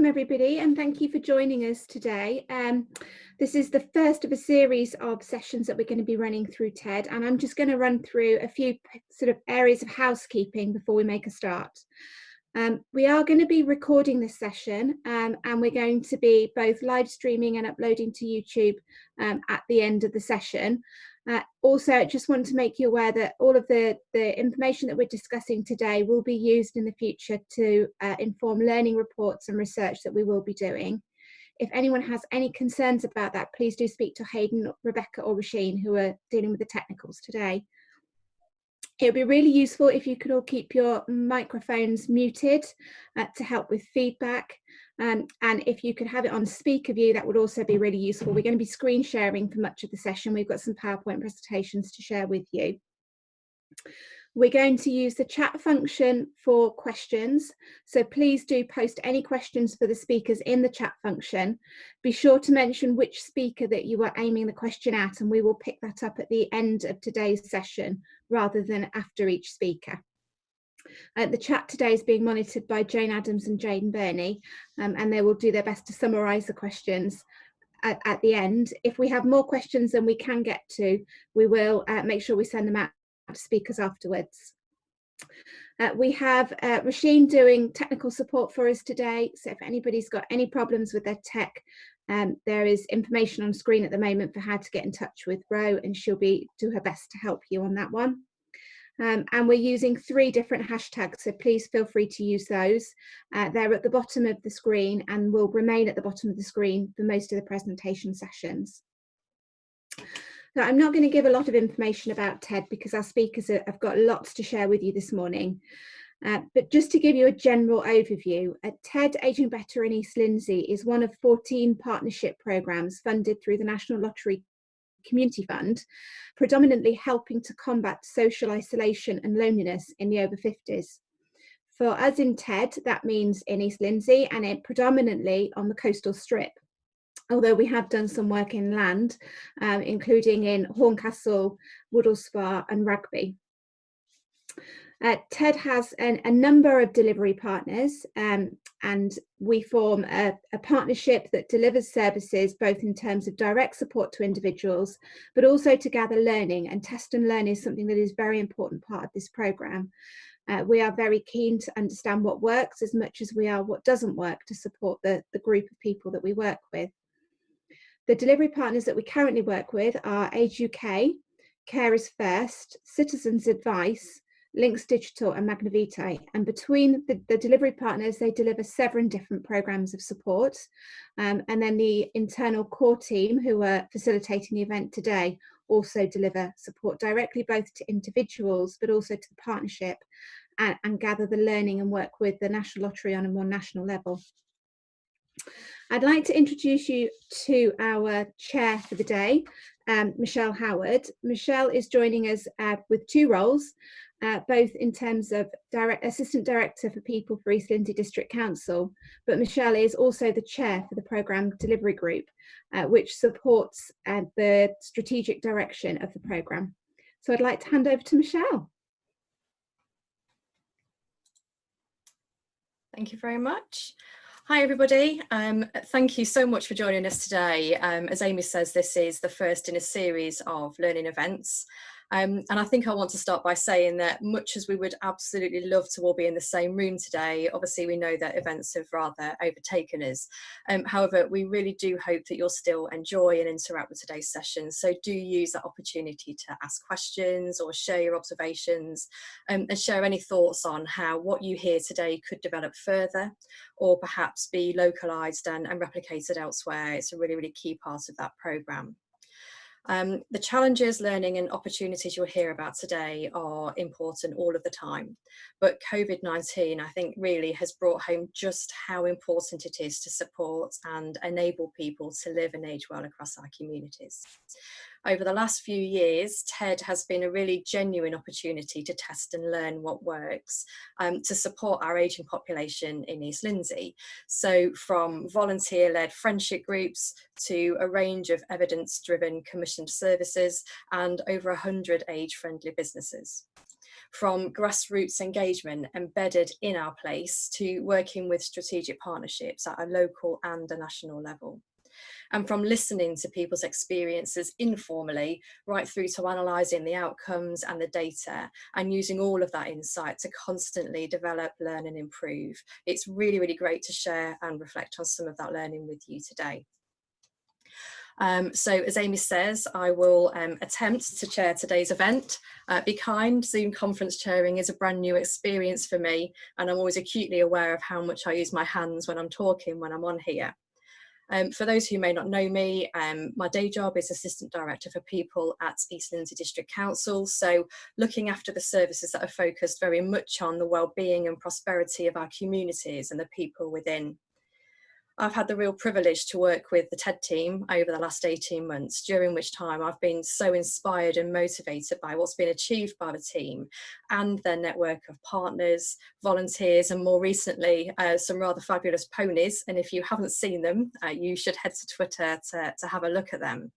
everybody, and thank you for joining us today. This is the first of a series of sessions that we're going to be running through TED, and I'm just going to run through a few sort of areas of housekeeping before we make a start. We are going to be recording this session, and we're going to be both live streaming and uploading to YouTube at the end of the session. Also, I just want to make you aware that all of the information that we're discussing today will be used in the future to inform learning reports and research that we will be doing. If anyone has any concerns about that, please do speak to Hayden, Rebecca or Rasheen, who are dealing with the technicals today. It would be really useful if you could all keep your microphones muted to help with feedback. And if you could have it on speaker view, that would also be really useful. We're going to be screen sharing for much of the session. We've got some PowerPoint presentations to share with you. We're going to use the chat function for questions. So please do post any questions for the speakers in the chat function. Be sure to mention which speaker that you are aiming the question at, and we will pick that up at the end of today's session rather than after each speaker. The chat today is being monitored by Jane Adams and Jane Burney, and they will do their best to summarise the questions at the end. If we have more questions than we can get to, we will make sure we send them out to speakers afterwards. We have Rasheen doing technical support for us today, so if anybody's got any problems with their tech, there is information on screen at the moment for how to get in touch with Ro, and she'll do her best to help you on that one. And we're using 3 different hashtags, so please feel free to use those. They're at the bottom of the screen and will remain at the bottom of the screen for most of the presentation sessions. So I'm not going to give a lot of information about TED because our speakers have got lots to share with you this morning. But just to give you a general overview, TED Aging Better in East Lindsey is one of 14 partnership programmes funded through the National Lottery Community Fund, predominantly helping to combat social isolation and loneliness in the over 50s. For us in TED, that means in East Lindsey and predominantly on the coastal strip, although we have done some work inland, including in Horncastle, Woodall Spa and Rugby. TED has a number of delivery partners, and we form a partnership that delivers services both in terms of direct support to individuals, but also to gather learning, and test and learn is something that is a very important part of this programme. We are very keen to understand what works as much as we are what doesn't work to support the group of people that we work with. The delivery partners that we currently work with are Age UK, Carers First, Citizens Advice, Links Digital and Magnavitae, and between the delivery partners they deliver 7 different programmes of support, and then the internal core team who are facilitating the event today also deliver support directly both to individuals but also to the partnership, and gather the learning and work with the National Lottery on a more national level. I'd like to introduce you to our chair for the day, Michelle Howard. Michelle is joining us with 2 roles, both in terms of Assistant Director for People for East Lindsey District Council, but Michelle is also the chair for the programme delivery group, which supports the strategic direction of the programme. So I'd like to hand over to Michelle. Thank you very much. Hi everybody, thank you so much for joining us today. As Amy says, this is the first in a series of learning events. And I think I want to start by saying that much as we would absolutely love to all be in the same room today, obviously we know that events have rather overtaken us. However, we really do hope that you'll still enjoy and interact with today's session. So do use that opportunity to ask questions or share your observations, and share any thoughts on how what you hear today could develop further or perhaps be localised and replicated elsewhere. It's a really, really key part of that programme. The challenges, learning and opportunities you'll hear about today are important all of the time, but COVID-19 I think really has brought home just how important it is to support and enable people to live and age well across our communities. Over the last few years, TED has been a really genuine opportunity to test and learn what works to support our ageing population in East Lindsey. So from volunteer-led friendship groups to a range of evidence-driven commissioned services and over 100 age-friendly businesses. from grassroots engagement embedded in our place to working with strategic partnerships at a local and a national level. And from listening to people's experiences informally, right through to analysing the outcomes and the data, and using all of that insight to constantly develop, learn and improve. It's really, really great to share and reflect on some of that learning with you today. So as Amy says, I will attempt to chair today's event. Be kind, Zoom conference chairing is a brand new experience for me, and I'm always acutely aware of how much I use my hands when I'm talking, when I'm on here. For those who may not know me, my day job is Assistant Director for People at East Lindsey District Council, so looking after the services that are focused very much on the well-being and prosperity of our communities and the people within. I've had the real privilege to work with the TED team over the last 18 months, during which time I've been so inspired and motivated by what's been achieved by the team and their network of partners, volunteers, and more recently, some rather fabulous ponies. And if you haven't seen them, you should head to Twitter to have a look at them.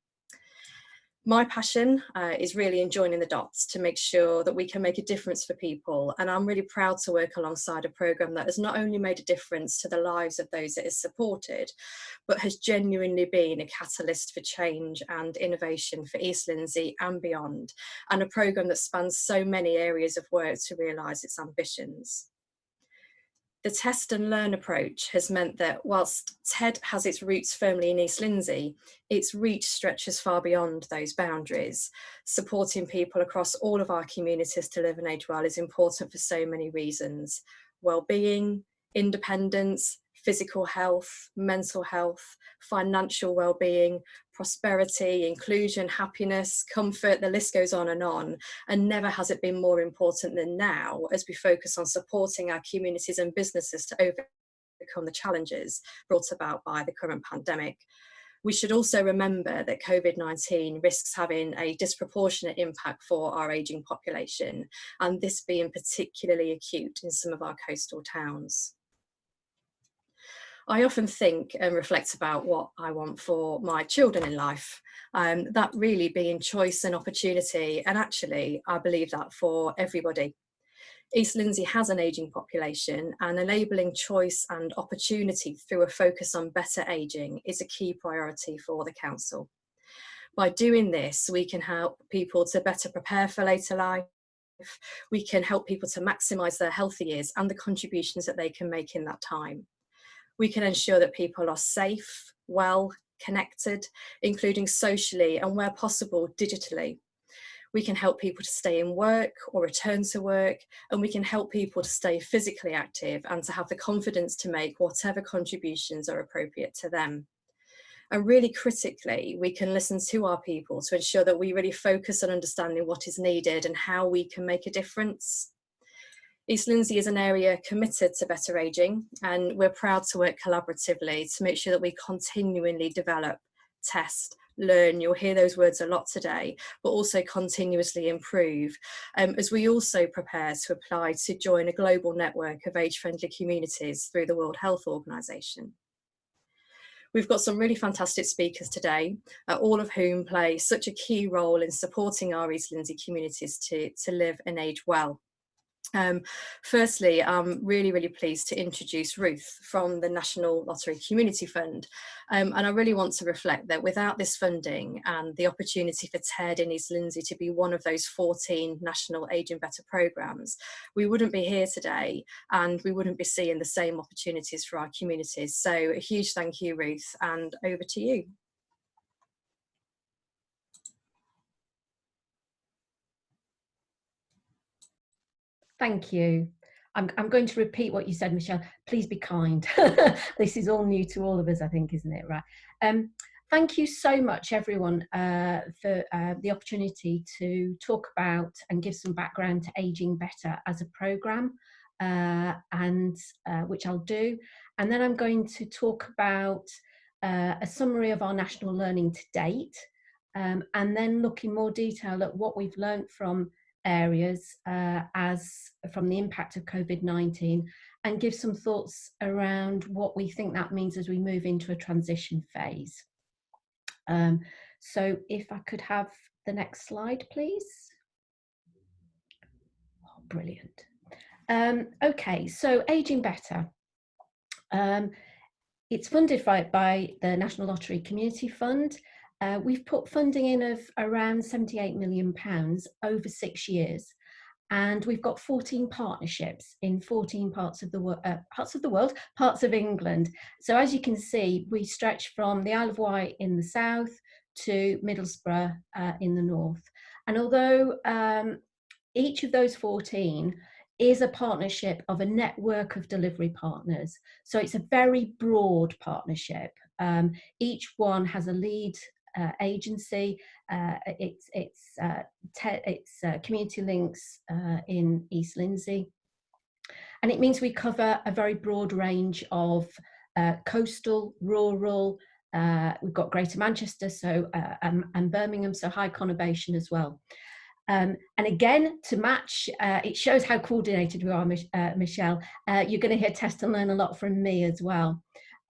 My passion is really in joining the dots to make sure that we can make a difference for people, and I'm really proud to work alongside a programme that has not only made a difference to the lives of those it has supported, but has genuinely been a catalyst for change and innovation for East Lindsey and beyond, and a programme that spans so many areas of work to realise its ambitions. The test and learn approach has meant that whilst TED has its roots firmly in East Lindsey, its reach stretches far beyond those boundaries. Supporting people across all of our communities to live and age well is important for so many reasons: well-being, independence, physical health, mental health, financial well-being, prosperity, inclusion, happiness, comfort, the list goes on. And never has it been more important than now as we focus on supporting our communities and businesses to overcome the challenges brought about by the current pandemic. We should also remember that COVID-19 risks having a disproportionate impact for our ageing population, and this being particularly acute in some of our coastal towns. I often think and reflect about what I want for my children in life, that really being choice and opportunity, and actually I believe that for everybody. East Lindsey has an ageing population, and enabling choice and opportunity through a focus on better ageing is a key priority for the council. By doing this, we can help people to better prepare for later life. We can help people to maximise their healthy years and the contributions that they can make in that time. We can ensure that people are safe, well, connected, including socially and where possible digitally. We can help people to stay in work or return to work, and we can help people to stay physically active and to have the confidence to make whatever contributions are appropriate to them. And really critically, we can listen to our people to ensure that we really focus on understanding what is needed and how we can make a difference. East Lindsey is an area committed to better ageing, and we're proud to work collaboratively to make sure that we continually develop, test, learn, you'll hear those words a lot today, but also continuously improve, as we also prepare to apply to join a global network of age-friendly communities through the World Health Organization. We've got some really fantastic speakers today, all of whom play such a key role in supporting our East Lindsey communities to live and age well. Firstly, I'm really pleased to introduce Ruth from the National Lottery Community Fund, and I really want to reflect that without this funding and the opportunity for TED in East Lindsey to be one of those 14 national Ageing Better programmes, we wouldn't be here today and we wouldn't be seeing the same opportunities for our communities. So a huge thank you, Ruth, and over to you. Thank you. I'm going to repeat what you said, Michelle. Please be kind. This is all new to all of us, I think, isn't it? Right. Thank you so much, everyone, for the opportunity to talk about and give some background to Ageing Better as a programme, which I'll do. And then I'm going to talk about a summary of our national learning to date, and then look in more detail at what we've learned from areas from the impact of COVID-19, and give some thoughts around what we think that means as we move into a transition phase. So if I could have the next slide, please. Brilliant. Okay, so Ageing Better. It's funded by the National Lottery Community Fund. We've put funding in of around £78 million over 6 years. And we've got 14 partnerships in 14 parts of England. So as you can see, we stretch from the Isle of Wight in the south to Middlesbrough in the north. And although each of those 14 is a partnership of a network of delivery partners, so it's a very broad partnership. Each one has a lead agency. It's Community Links in East Lindsey, and it means we cover a very broad range of coastal, rural. We've got Greater Manchester, so and Birmingham, so high conurbation as well. And again, to match, it shows how coordinated we are, Michelle. You're going to hear test and learn a lot from me as well.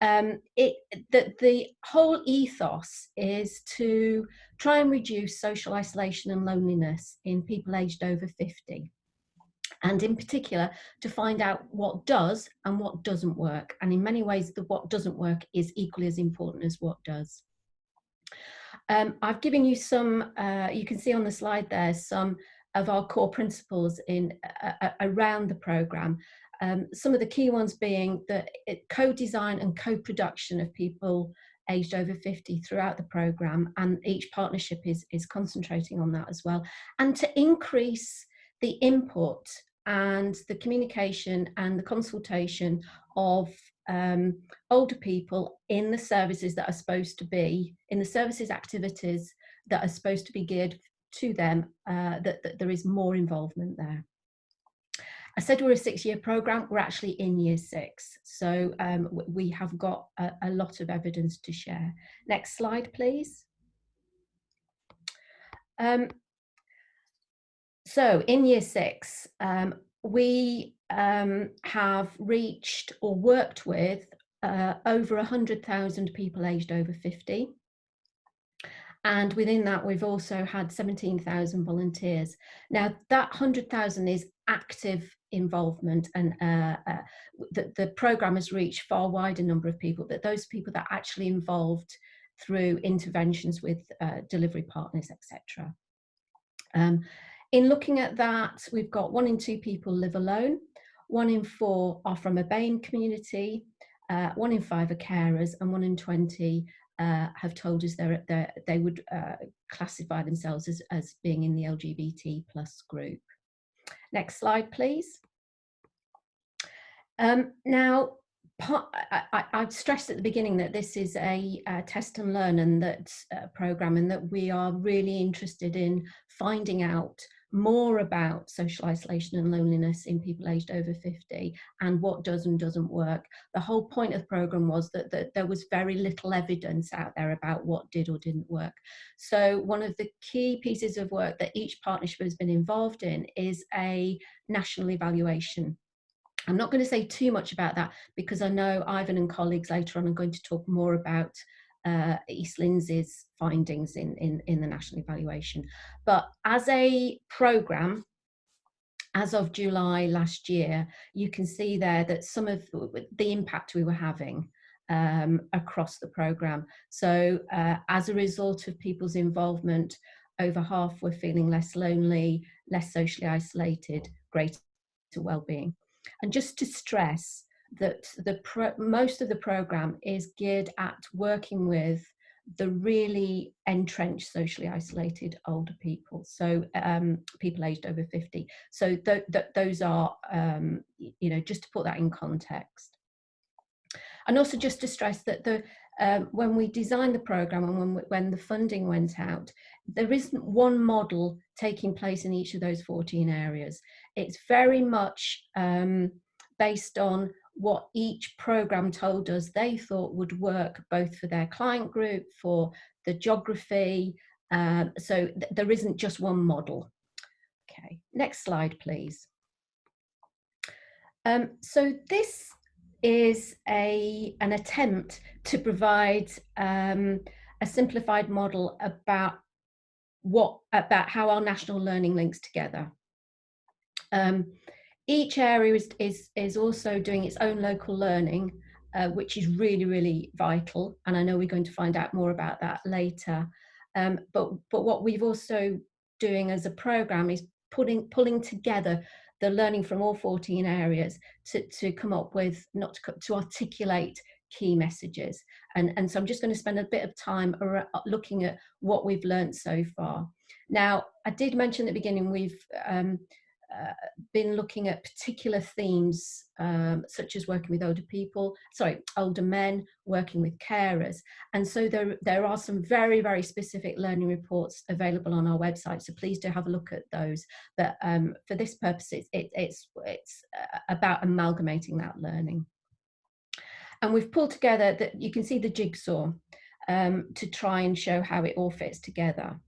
The whole ethos is to try and reduce social isolation and loneliness in people aged over 50. And in particular, to find out what does and what doesn't work. And in many ways, the what doesn't work is equally as important as what does. I've given you some, you can see on the slide there, some of our core principles around the programme. Some of the key ones being the co-design and co-production of people aged over 50 throughout the programme, and each partnership is concentrating on that as well. And to increase the input and the communication and the consultation of older people in the services that are supposed to be, in the services activities that are supposed to be geared to them, that there is more involvement there. I said we're a 6-year programme, we're actually in year 6. So we have got a lot of evidence to share. Next slide, please. So in year 6, we have reached or worked with over 100,000 people aged over 50. And within that, we've also had 17,000 volunteers. Now, that 100,000 is active involvement, and the programme has reached far wider number of people, but those people that are actually involved through interventions with delivery partners, etc. In looking at that, we've got 1 in 2 people live alone, 1 in 4 are from a BAME community, 1 in 5 are carers, and 1 in 20 have told us they would classify themselves as being in the LGBT+ group. Next slide, please. Now, I've stressed at the beginning that this is a test and learn, and that programme, and that we are really interested in finding out more about social isolation and loneliness in people aged over 50 and what does and doesn't work. The whole point of the programme was that there was very little evidence out there about what did or didn't work. So one of the key pieces of work that each partnership has been involved in is a national evaluation. I'm not going to say too much about that because I know Ivan and colleagues later on are going to talk more about East Lindsey's findings in the national evaluation. But as a programme, as of July last year, you can see there that some of the impact we were having across the programme. So as a result of people's involvement, over half were feeling less lonely, less socially isolated, greater well-being. And just to stress that most of the programme is geared at working with the really entrenched, socially isolated older people, so people aged over 50. So those are, just to put that in context. And also just to stress that when we designed the programme and when the funding went out, there isn't one model taking place in each of those 14 areas. It's very much based on what each programme told us they thought would work both for their client group, for the geography. So there isn't just one model. Okay, next slide, please. So this is an attempt to provide a simplified model about how our national learning links together. Each area is also doing its own local learning, which is really, really vital. And I know we're going to find out more about that later. But what we've also doing as a programme is pulling together the learning from all 14 areas to come up with, to articulate key messages. And so I'm just going to spend a bit of time looking at what we've learned so far. Now, I did mention at the beginning we've been looking at particular themes, such as working with older men, working with carers. And so there are some very, very specific learning reports available on our website, so please do have a look at those. But for this purpose, it's about amalgamating that learning. And we've pulled together, that you can see the jigsaw to try and show how it all fits together.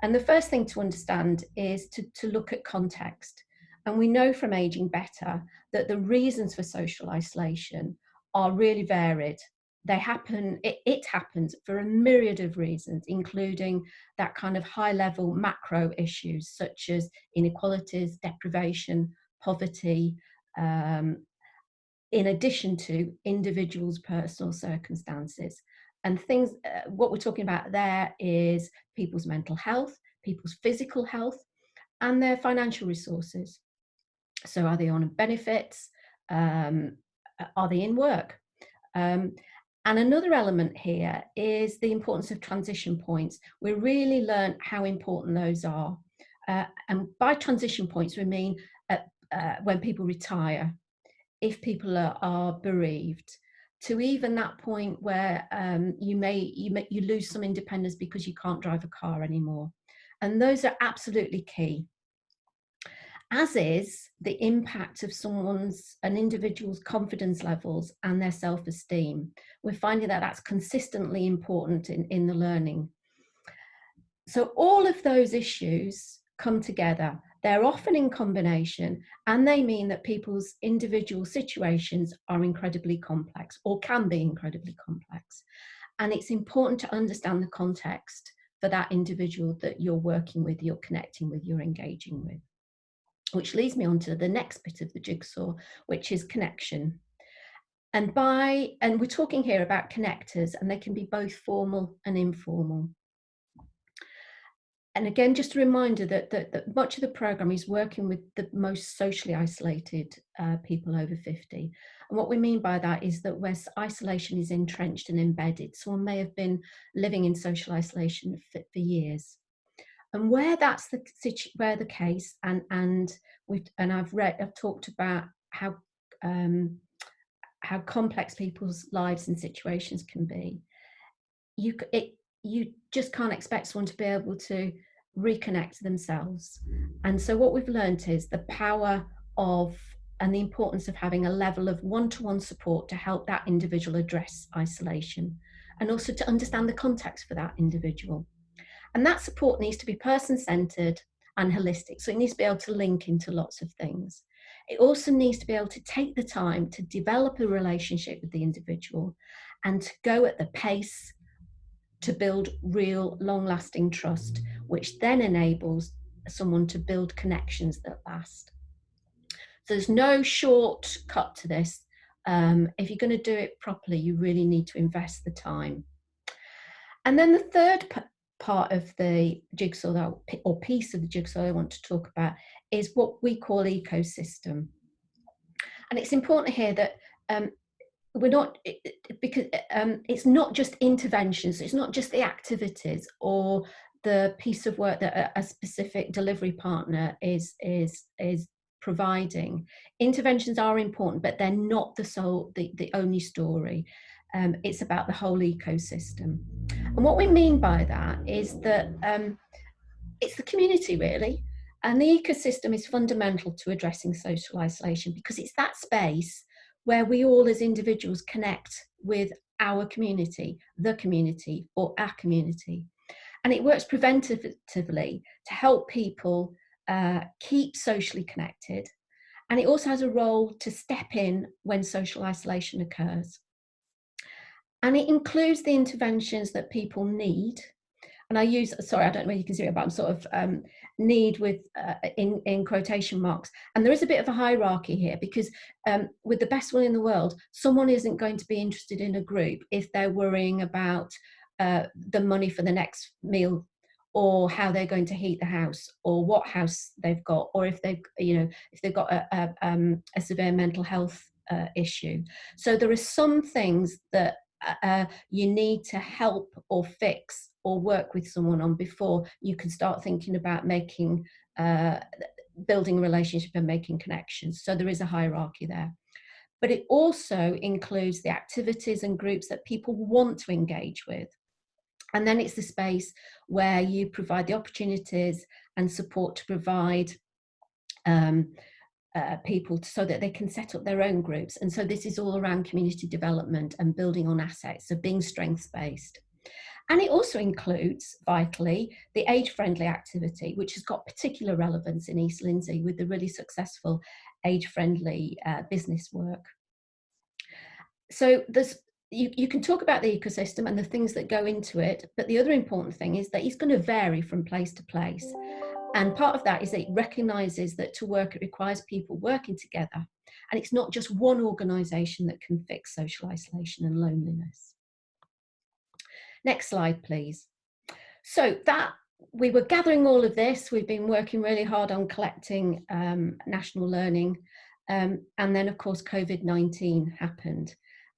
And the first thing to understand is to look at context. And we know from Aging Better that the reasons for social isolation are really varied. They happen, it happens for a myriad of reasons, including that kind of high level macro issues such as inequalities, deprivation, poverty, in addition to individuals' personal circumstances. And things, what we're talking about there is people's mental health, people's physical health, and their financial resources. So are they on benefits? Are they in work? And another element here is the importance of transition points. We really learned how important those are. And by transition points, we mean when people retire, if people are bereaved, to even that point where you lose some independence because you can't drive a car anymore. And those are absolutely key, as is the impact of an individual's confidence levels and their self-esteem. We're finding that that's consistently important in the learning. So all of those issues come together. They're often in combination, and they mean that people's individual situations are incredibly complex, or can be incredibly complex. And it's important to understand the context for that individual that you're working with, you're connecting with, you're engaging with. Which leads me on to the next bit of the jigsaw, which is connection. And we're talking here about connectors, and they can be both formal and informal. And again, just a reminder that much of the programme is working with the most socially isolated people over 50. And what we mean by that is that where isolation is entrenched and embedded, someone may have been living in social isolation for years. And where that's the case, and I've talked about how complex people's lives and situations can be. You just can't expect someone to be able to reconnect to themselves. And so what we've learned is the power of and the importance of having a level of one-to-one support to help that individual address isolation, and also to understand the context for that individual. And that support needs to be person-centered and holistic. So it needs to be able to link into lots of things. It also needs to be able to take the time to develop a relationship with the individual and to go at the pace to build real long-lasting trust, which then enables someone to build connections that last. So there's no shortcut to this. If you're going to do it properly, you really need to invest the time. And then the third part of the jigsaw, or piece of the jigsaw I want to talk about, is what we call ecosystem. And it's important here that we're not, because it's not just interventions, it's not just the activities or the piece of work that a specific delivery partner is providing. Interventions are important, but they're not the only story. It's about the whole ecosystem. And what we mean by that is that it's the community, really. And the ecosystem is fundamental to addressing social isolation, because it's that space where we all as individuals connect with our community, the community, or our community. And it works preventatively to help people keep socially connected. And it also has a role to step in when social isolation occurs. And it includes the interventions that people need, and I use, sorry, I don't know if you can see it, but I'm sort of need with in quotation marks. And there is a bit of a hierarchy here, because with the best will in the world, someone isn't going to be interested in a group if they're worrying about the money for the next meal, or how they're going to heat the house, or what house they've got, or if they've, if they've got a severe mental health issue. So there are some things that you need to help or fix or work with someone on before you can start thinking about making building a relationship and making connections. So there is a hierarchy there. But it also includes the activities and groups that people want to engage with. And then it's the space where you provide the opportunities and support to provide people so that they can set up their own groups. And so this is all around community development and building on assets, so being strengths-based. And it also includes, vitally, the age-friendly activity, which has got particular relevance in East Lindsey with the really successful age-friendly business work. So you can talk about the ecosystem and the things that go into it, but the other important thing is that it's going to vary from place to place. And part of that is that it recognises that to work, it requires people working together. And it's not just one organisation that can fix social isolation and loneliness. Next slide, please. So that we were gathering all of this. We've been working really hard on collecting national learning. And then, of course, COVID-19 happened.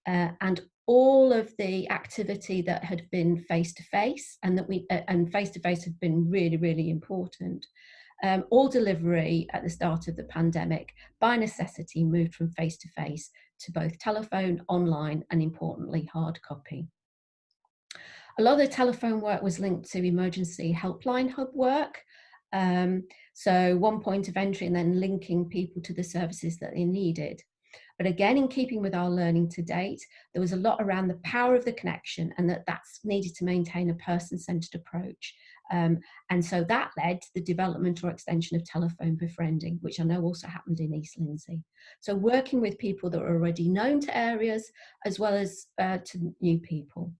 And all of the activity that had been face-to-face, and that and face-to-face had been really, really important. All delivery at the start of the pandemic, by necessity, moved from face-to-face to both telephone, online, and importantly, hard copy. A lot of the telephone work was linked to emergency helpline hub work. So one point of entry and then linking people to the services that they needed. But again, in keeping with our learning to date, there was a lot around the power of the connection, and that's needed to maintain a person-centred approach. And so that led to the development or extension of telephone befriending, which I know also happened in East Lindsey. So working with people that were already known to areas, as well as to new people.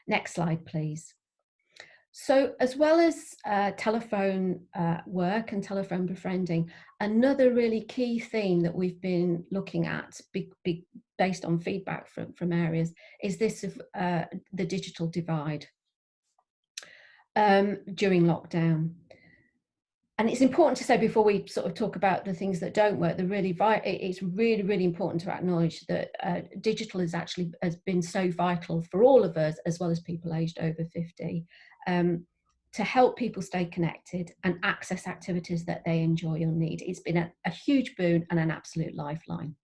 Next slide, please. So as well as telephone work and telephone befriending, another really key theme that we've been looking at based on feedback from areas is this of the digital divide during lockdown. And it's important to say, before we sort of talk about the things that don't work, it's really, really important to acknowledge that digital has been so vital for all of us, as well as people aged over 50, to help people stay connected and access activities that they enjoy or need. It's been a huge boon and an absolute lifeline.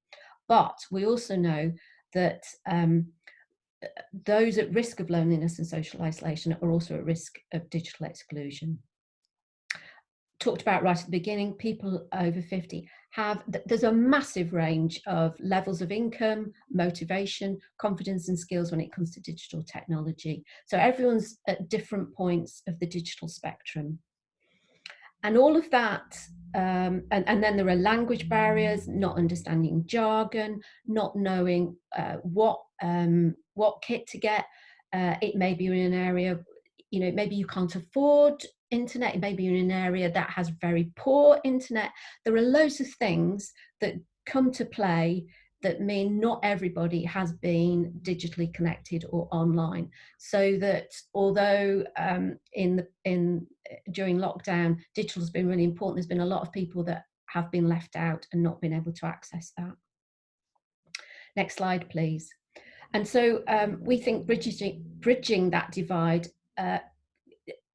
But we also know that those at risk of loneliness and social isolation are also at risk of digital exclusion. Talked about right at the beginning, people over 50 there's a massive range of levels of income, motivation, confidence and skills when it comes to digital technology. So everyone's at different points of the digital spectrum. And all of that, and then there are language barriers, not understanding jargon, not knowing what kit to get. It may be in an area, maybe you can't afford internet, maybe you're in an area that has very poor internet. There are loads of things that come to play that mean not everybody has been digitally connected or online. So that although during lockdown, digital has been really important, there's been a lot of people that have been left out and not been able to access that. Next slide, please. And so we think bridging that divide,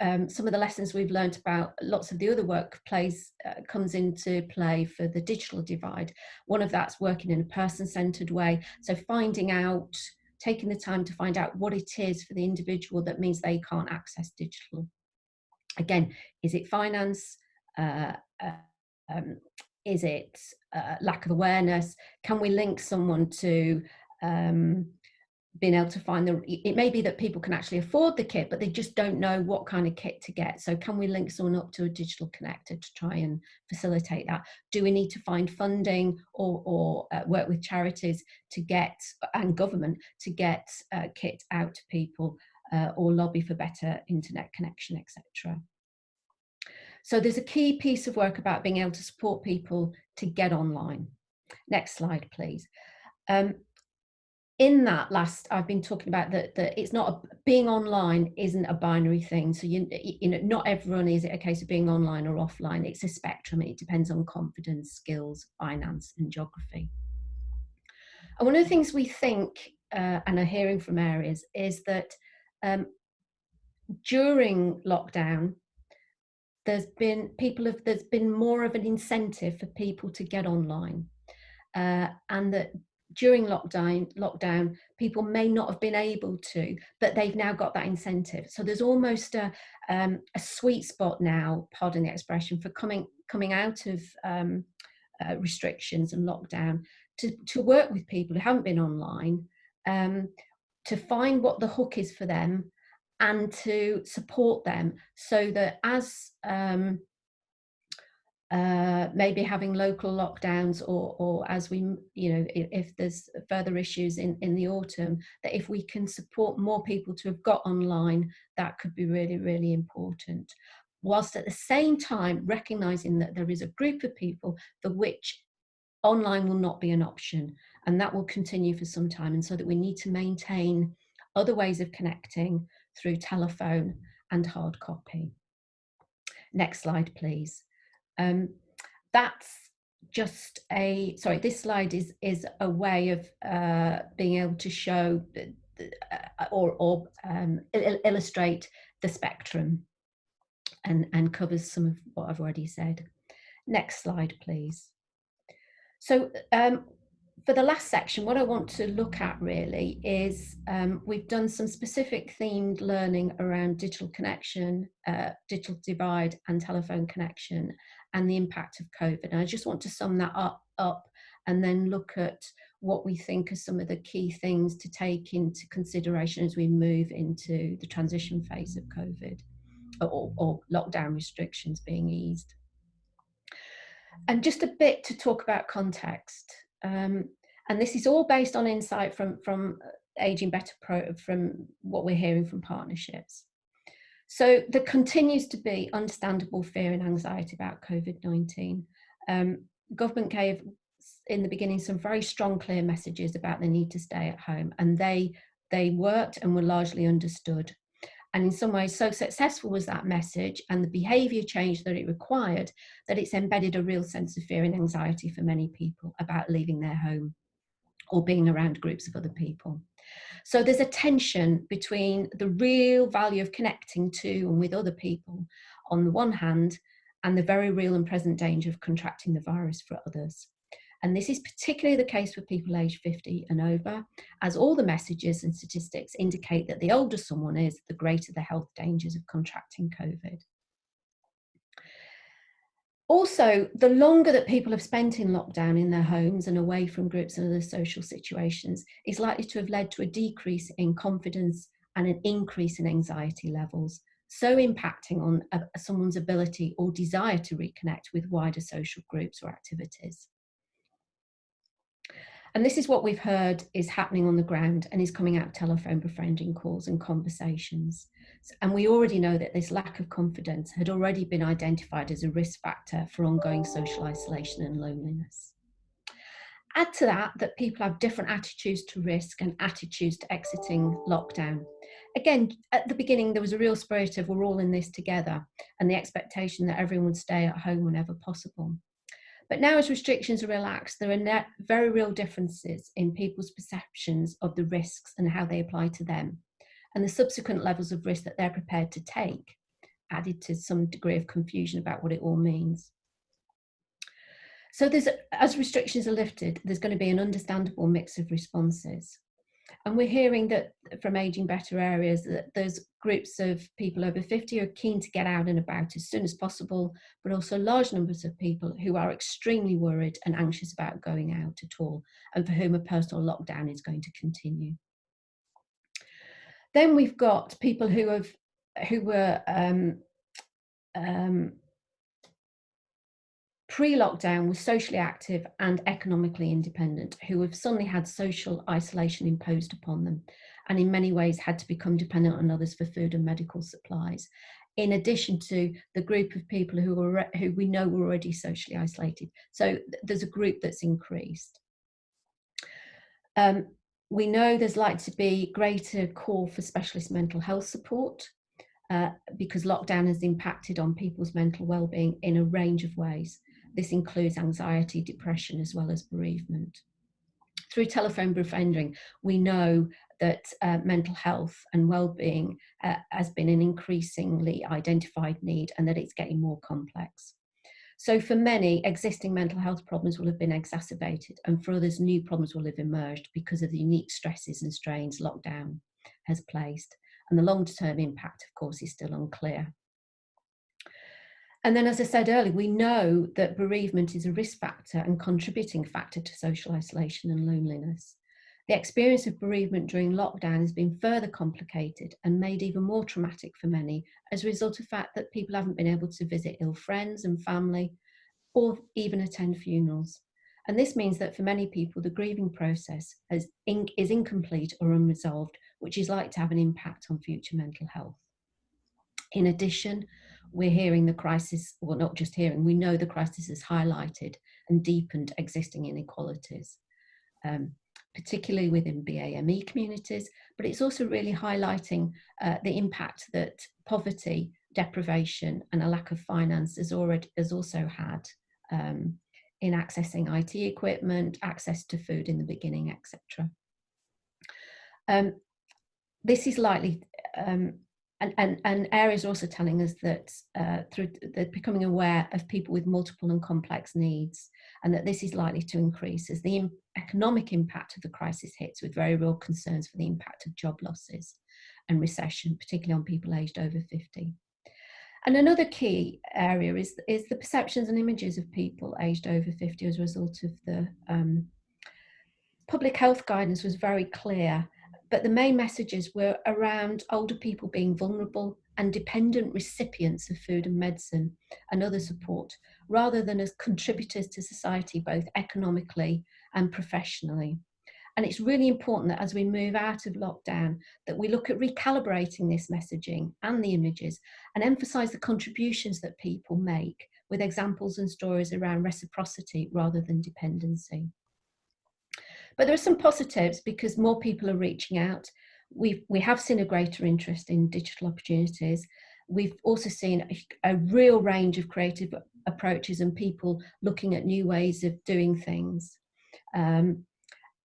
some of the lessons we've learned about lots of the other work comes into play for the digital divide. One of that's working in a person-centered way. So taking the time to find out what it is for the individual that means they can't access digital. Again, is it finance? Is it lack of awareness? Can we link someone to being able to find it may be that people can actually afford the kit, but they just don't know what kind of kit to get. So can we link someone up to a digital connector to try and facilitate that? Do we need to find funding or work with charities and government to get kit out to people? or lobby for better internet connection, etc. So there's a key piece of work about being able to support people to get online. Next slide, please. In that last, I've been talking about that it's not being online isn't a binary thing. So you know, not everyone is it a case of being online or offline. It's a spectrum. It depends on confidence, skills, finance, and geography. And one of the things we think and are hearing from areas is that during lockdown, there's been more of an incentive for people to get online, and that during lockdown, people may not have been able to, but they've now got that incentive. So there's almost a sweet spot now, pardon the expression, for coming out of restrictions and lockdown to work with people who haven't been online, to find what the hook is for them, and to support them so that as maybe having local lockdowns or as we, you know, if there's further issues in the autumn, that if we can support more people to have got online, that could be really, really important. Whilst at the same time recognising that there is a group of people for which online will not be an option, and that will continue for some time, and so that we need to maintain other ways of connecting through telephone and hard copy. Next slide, please. That's just this slide is a way of being able to show or illustrate the spectrum and covers some of what I've already said. Next slide, please. So for the last section, what I want to look at really is we've done some specific themed learning around digital connection, digital divide and telephone connection, and the impact of COVID. And I just want to sum that up and then look at what we think are some of the key things to take into consideration as we move into the transition phase of COVID or lockdown restrictions being eased. And just a bit to talk about context. And this is all based on insight from Aging Better from what we're hearing from partnerships. So there continues to be understandable fear and anxiety about COVID-19. Government gave in the beginning some very strong, clear messages about the need to stay at home, and they worked and were largely understood. And in some ways, so successful was that message and the behaviour change that it required, that it's embedded a real sense of fear and anxiety for many people about leaving their home or being around groups of other people. So there's a tension between the real value of connecting to and with other people on the one hand, and the very real and present danger of contracting the virus for others. And this is particularly the case for people aged 50 and over, as all the messages and statistics indicate that the older someone is, the greater the health dangers of contracting COVID. Also, the longer that people have spent in lockdown in their homes and away from groups and other social situations is likely to have led to a decrease in confidence and an increase in anxiety levels, so impacting on someone's ability or desire to reconnect with wider social groups or activities. And this is what we've heard is happening on the ground and is coming out of telephone befriending calls and conversations. And we already know that this lack of confidence had already been identified as a risk factor for ongoing social isolation and loneliness. Add to that people have different attitudes to risk and attitudes to exiting lockdown. Again, at the beginning, there was a real spirit of we're all in this together and the expectation that everyone would stay at home whenever possible. But now as restrictions are relaxed, there are very real differences in people's perceptions of the risks and how they apply to them, and the subsequent levels of risk that they're prepared to take, added to some degree of confusion about what it all means. So as restrictions are lifted, there's going to be an understandable mix of responses. And we're hearing that from Aging Better areas that there's groups of people over 50 who are keen to get out and about as soon as possible, but also large numbers of people who are extremely worried and anxious about going out at all, and for whom a personal lockdown is going to continue. Then we've got people who were pre-lockdown were socially active and economically independent, who have suddenly had social isolation imposed upon them. and in many ways had to become dependent on others for food and medical supplies, in addition to the group of people who we know were already socially isolated. So there's a group that's increased. We know there's likely to be greater call for specialist mental health support because lockdown has impacted on people's mental well-being in a range of ways. This includes anxiety, depression, as well as bereavement. Through telephone befriending, we know that mental health and well-being has been an increasingly identified need, and that it's getting more complex. So for many, existing mental health problems will have been exacerbated, and for others, new problems will have emerged because of the unique stresses and strains lockdown has placed. And the long-term impact, of course, is still unclear. And then, as I said earlier, we know that bereavement is a risk factor and contributing factor to social isolation and loneliness. The experience of bereavement during lockdown has been further complicated and made even more traumatic for many as a result of the fact that people haven't been able to visit ill friends and family or even attend funerals. And this means that for many people, the grieving process is incomplete or unresolved, which is likely to have an impact on future mental health. In addition, we're hearing the crisis, well, not just hearing, we know the crisis has highlighted and deepened existing inequalities, particularly within BAME communities, but it's also really highlighting the impact that poverty, deprivation, and a lack of finance has also had in accessing IT equipment, access to food in the beginning, etc. This is likely, and areas are also telling us that they're becoming aware of people with multiple and complex needs, and that this is likely to increase as the economic impact of the crisis hits, with very real concerns for the impact of job losses and recession, particularly on people aged over 50. And another key area is the perceptions and images of people aged over 50 as a result of the public health guidance was very clear, but the main messages were around older people being vulnerable and dependent recipients of food and medicine and other support, rather than as contributors to society, both economically and professionally. And it's really important that as we move out of lockdown, that we look at recalibrating this messaging and the images and emphasize the contributions that people make, with examples and stories around reciprocity rather than dependency. But there are some positives because more people are reaching out. We have seen a greater interest in digital opportunities. We've also seen a real range of creative approaches and people looking at new ways of doing things.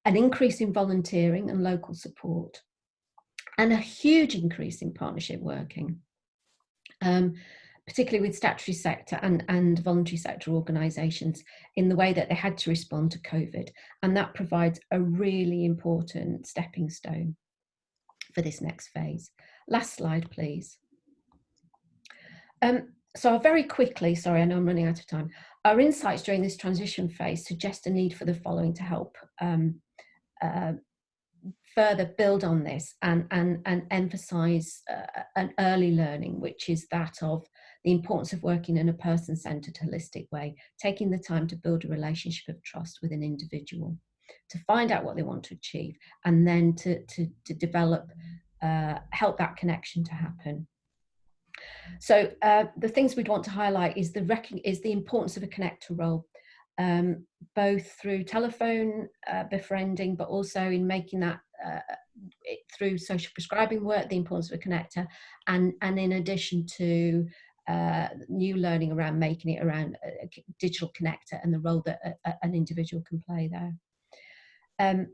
An increase in volunteering and local support, and a huge increase in partnership working, particularly with statutory sector and voluntary sector organisations in the way that they had to respond to COVID. And that provides a really important stepping stone for this next phase. Last slide, please. So very quickly, sorry, I know I'm running out of time. Our insights during this transition phase suggest a need for the following to help further build on this and emphasise an early learning, which is that of the importance of working in a person-centred, holistic way, taking the time to build a relationship of trust with an individual, to find out what they want to achieve, and then to develop, help that connection to happen. So the things we'd want to highlight is the importance of a connector role, both through telephone befriending, but also in making that through social prescribing work, the importance of a connector, and in addition to new learning around making it around a digital connector and the role that an individual can play there.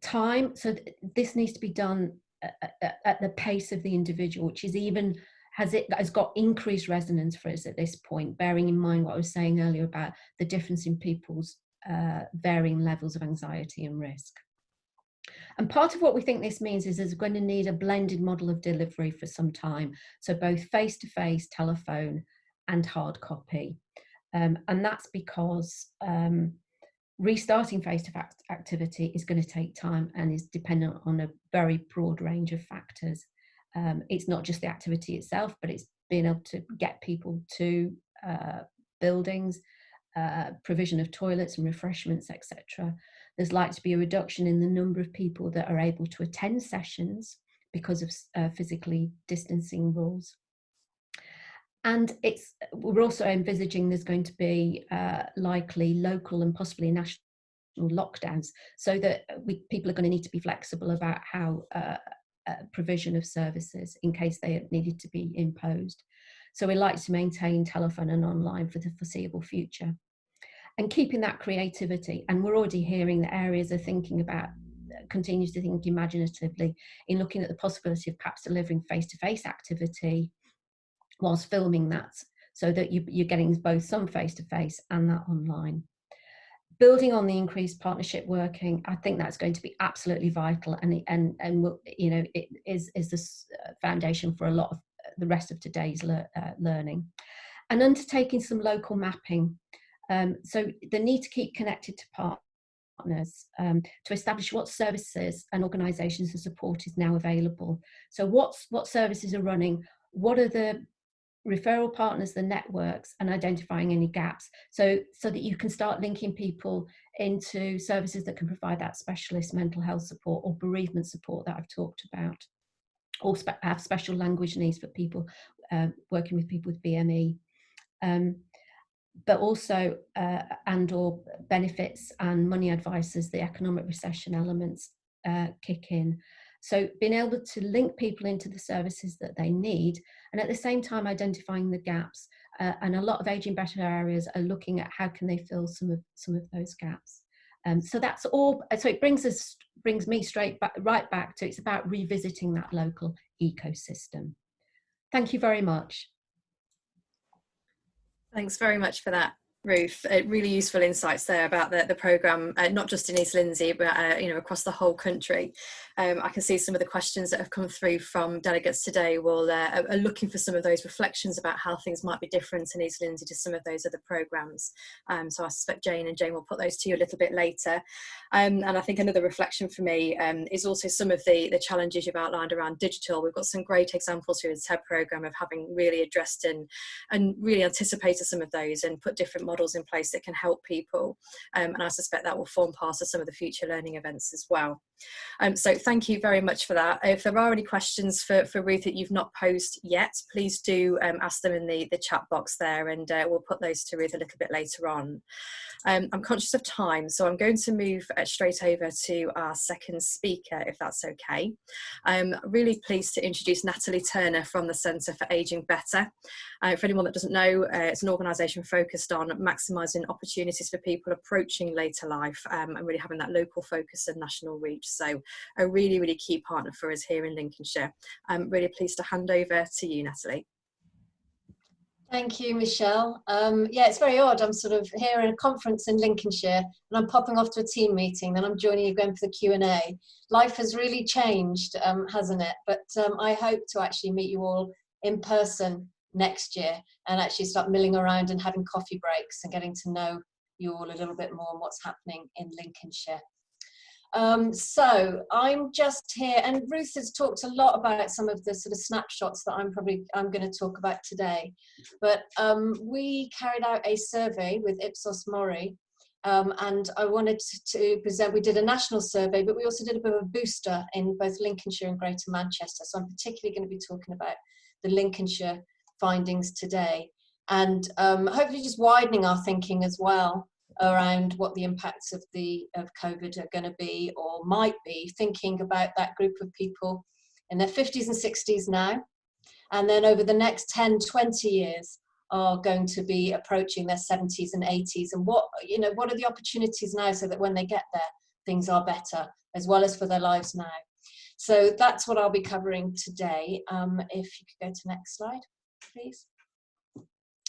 Time, so this needs to be done at the pace of the individual, which is even has got increased resonance for us at this point, bearing in mind what I was saying earlier about the difference in people's varying levels of anxiety and risk. And part of what we think this means is we're going to need a blended model of delivery for some time. So both face-to-face, telephone, and hard copy. And that's because restarting face-to-face activity is going to take time and is dependent on a very broad range of factors. It's not just the activity itself, but it's being able to get people to buildings, provision of toilets and refreshments, etc. There's likely to be a reduction in the number of people that are able to attend sessions because of physically distancing rules. And we're also envisaging there's going to be likely local and possibly national lockdowns, so that people are going to need to be flexible about how provision of services in case they needed to be imposed. So we like to maintain telephone and online for the foreseeable future, and keeping that creativity. And we're already hearing that areas are thinking about, continues to think imaginatively in looking at the possibility of perhaps delivering face-to-face activity whilst filming that, so that you're getting both some face-to-face and that online. Building on the increased partnership working, I think that's going to be absolutely vital, and you know, it is the foundation for a lot of the rest of today's learning. And undertaking some local mapping, so the need to keep connected to partners to establish what services and organisations and support is now available. So what services are running, what are the referral partners, the networks, and identifying any gaps, so that you can start linking people into services that can provide that specialist mental health support or bereavement support that I've talked about, or have special language needs for people working with people with BME, but also and/or benefits and money advice as the economic recession elements kick in. So being able to link people into the services that they need, and at the same time identifying the gaps. And a lot of Aging Better areas are looking at how can they fill some of those gaps. So that's all. So it brings me right back to, it's about revisiting that local ecosystem. Thank you very much. Thanks very much for that, Ruth. Really useful insights there about the programme, not just in East Lindsey, but you know, across the whole country. I can see some of the questions that have come through from delegates today are looking for some of those reflections about how things might be different in East Lindsey to some of those other programmes. So I suspect Jane will put those to you a little bit later. And I think another reflection for me is also some of the challenges you've outlined around digital. We've got some great examples here in the TED programme of having really addressed and really anticipated some of those and put different models in place that can help people. And I suspect that will form part of some of the future learning events as well. So thank you very much for that. If there are any questions for Ruth that you've not posed yet, please do ask them in the chat box there, and we'll put those to Ruth a little bit later on. I'm conscious of time, so I'm going to move straight over to our second speaker, if that's okay. I'm really pleased to introduce Natalie Turner from the Centre for Aging Better. For anyone that doesn't know, it's an organisation focused on maximising opportunities for people approaching later life, and really having that local focus and national reach. So a really, really key partner for us here in Lincolnshire. I'm really pleased to hand over to you, Natalie. Thank you, Michelle. Yeah, it's very odd. I'm sort of here in a conference in Lincolnshire and I'm popping off to a team meeting, then I'm joining you again for the Q&A. Life has really changed, hasn't it? But I hope to actually meet you all in person next year and actually start milling around and having coffee breaks and getting to know you all a little bit more on what's happening in Lincolnshire. So I'm just here, and Ruth has talked a lot about some of the sort of snapshots that I'm going to talk about today. But we carried out a survey with Ipsos Mori, and I wanted to present. We did a national survey, but we also did a bit of a booster in both Lincolnshire and Greater Manchester. So I'm particularly going to be talking about the Lincolnshire findings today, and hopefully just widening our thinking as well around what the impacts of COVID are going to be or might be, thinking about that group of people in their 50s and 60s now, and then over the next 10, 20 years are going to be approaching their 70s and 80s, and what are the opportunities now so that when they get there, things are better, as well as for their lives now. So that's what I'll be covering today. If you could go to next slide, please.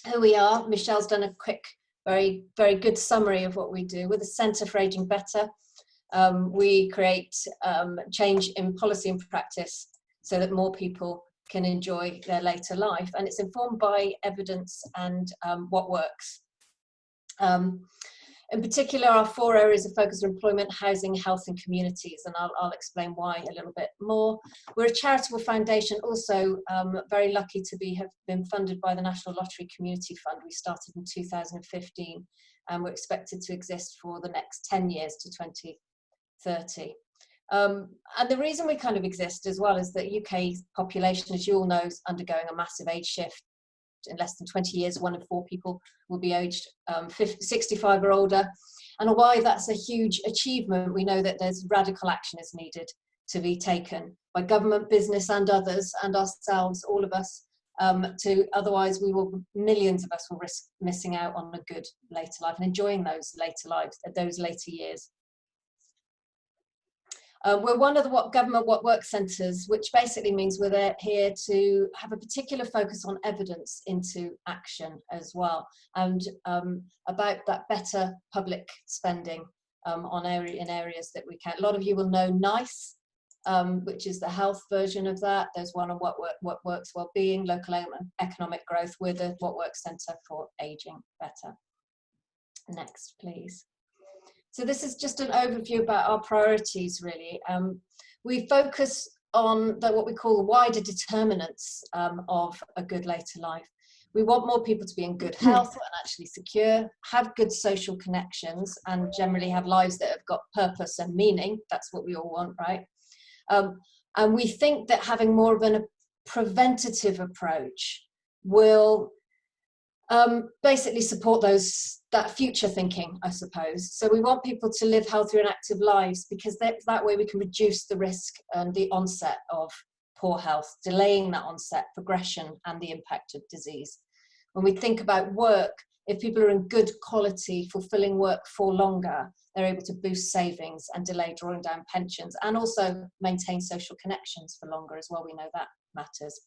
Here we are. Michelle's done a quick, very, very good summary of what we do. With the Centre for Aging Better, we create change in policy and practice so that more people can enjoy their later life, and it's informed by evidence and what works. In particular, our 4 areas of focus are employment, housing, health and communities, and I'll explain why a little bit more. We're a charitable foundation, also very lucky to have been funded by the National Lottery Community Fund. We started in 2015 and we're expected to exist for the next 10 years to 2030. And the reason we kind of exist as well is that UK population, as you all know, is undergoing a massive age shift. In less than 20 years, 1 in 4 people will be aged 65 or older. And why that's a huge achievement, we know that there's radical action is needed to be taken by government, business and others, and ourselves, all of us, otherwise millions of us will risk missing out on a good later life and enjoying those later lives, those later years. We're one of the government work centres, which basically means we're here to have a particular focus on evidence into action as well, and about that better public spending in areas that we can. A lot of you will know NICE, which is the health version of that. There's one on what works well-being, local economic growth. We're the What Works Centre for Ageing Better. Next, please. So this is just an overview about our priorities, really. We focus on what we call the wider determinants of a good later life. We want more people to be in good health and actually secure, have good social connections, and generally have lives that have got purpose and meaning. That's what we all want, right? And we think that having more of a preventative approach will basically support that future thinking, I suppose. So we want people to live healthier and active lives, because that way we can reduce the risk and the onset of poor health, delaying that onset, progression, and the impact of disease. When we think about work, if people are in good quality, fulfilling work for longer, they're able to boost savings and delay drawing down pensions, and also maintain social connections for longer as well. We know that matters.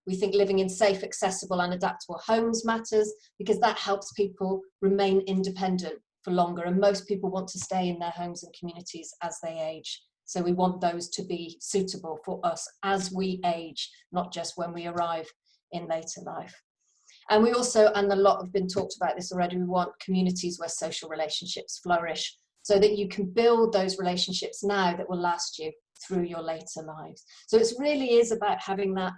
We think living in safe, accessible and adaptable homes matters, because that helps people remain independent for longer. And most people want to stay in their homes and communities as they age. So we want those to be suitable for us as we age, not just when we arrive in later life. And we also, and a lot have been talked about this already, we want communities where social relationships flourish, so that you can build those relationships now that will last you through your later lives. So it really is about having that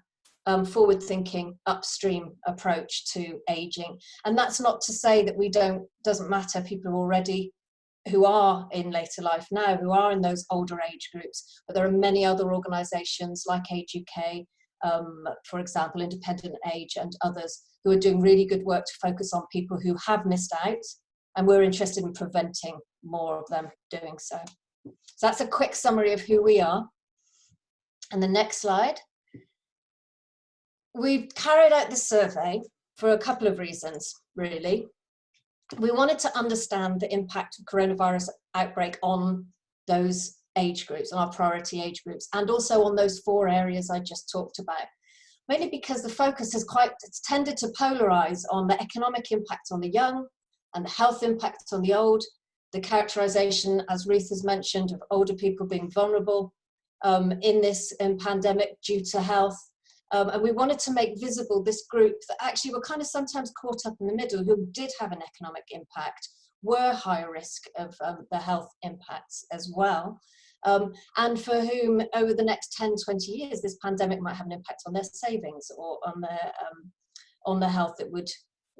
forward-thinking upstream approach to aging. And that's not to say that doesn't matter people already who are in later life now, who are in those older age groups, but there are many other organisations like Age UK, for example, Independent Age and others, who are doing really good work to focus on people who have missed out, and we're interested in preventing more of them doing so. So that's a quick summary of who we are. And the next slide. We've carried out this survey for a couple of reasons, really. We wanted to understand the impact of coronavirus outbreak on those age groups, on our priority age groups, and also on those 4 areas I just talked about. Mainly because the focus has it's tended to polarize on the economic impact on the young and the health impact on the old, the characterization, as Ruth has mentioned, of older people being vulnerable in this pandemic due to health. And we wanted to make visible this group that actually were kind of sometimes caught up in the middle, who did have an economic impact, were higher risk of the health impacts as well. And for whom over the next 10, 20 years, this pandemic might have an impact on their savings or on their health that would,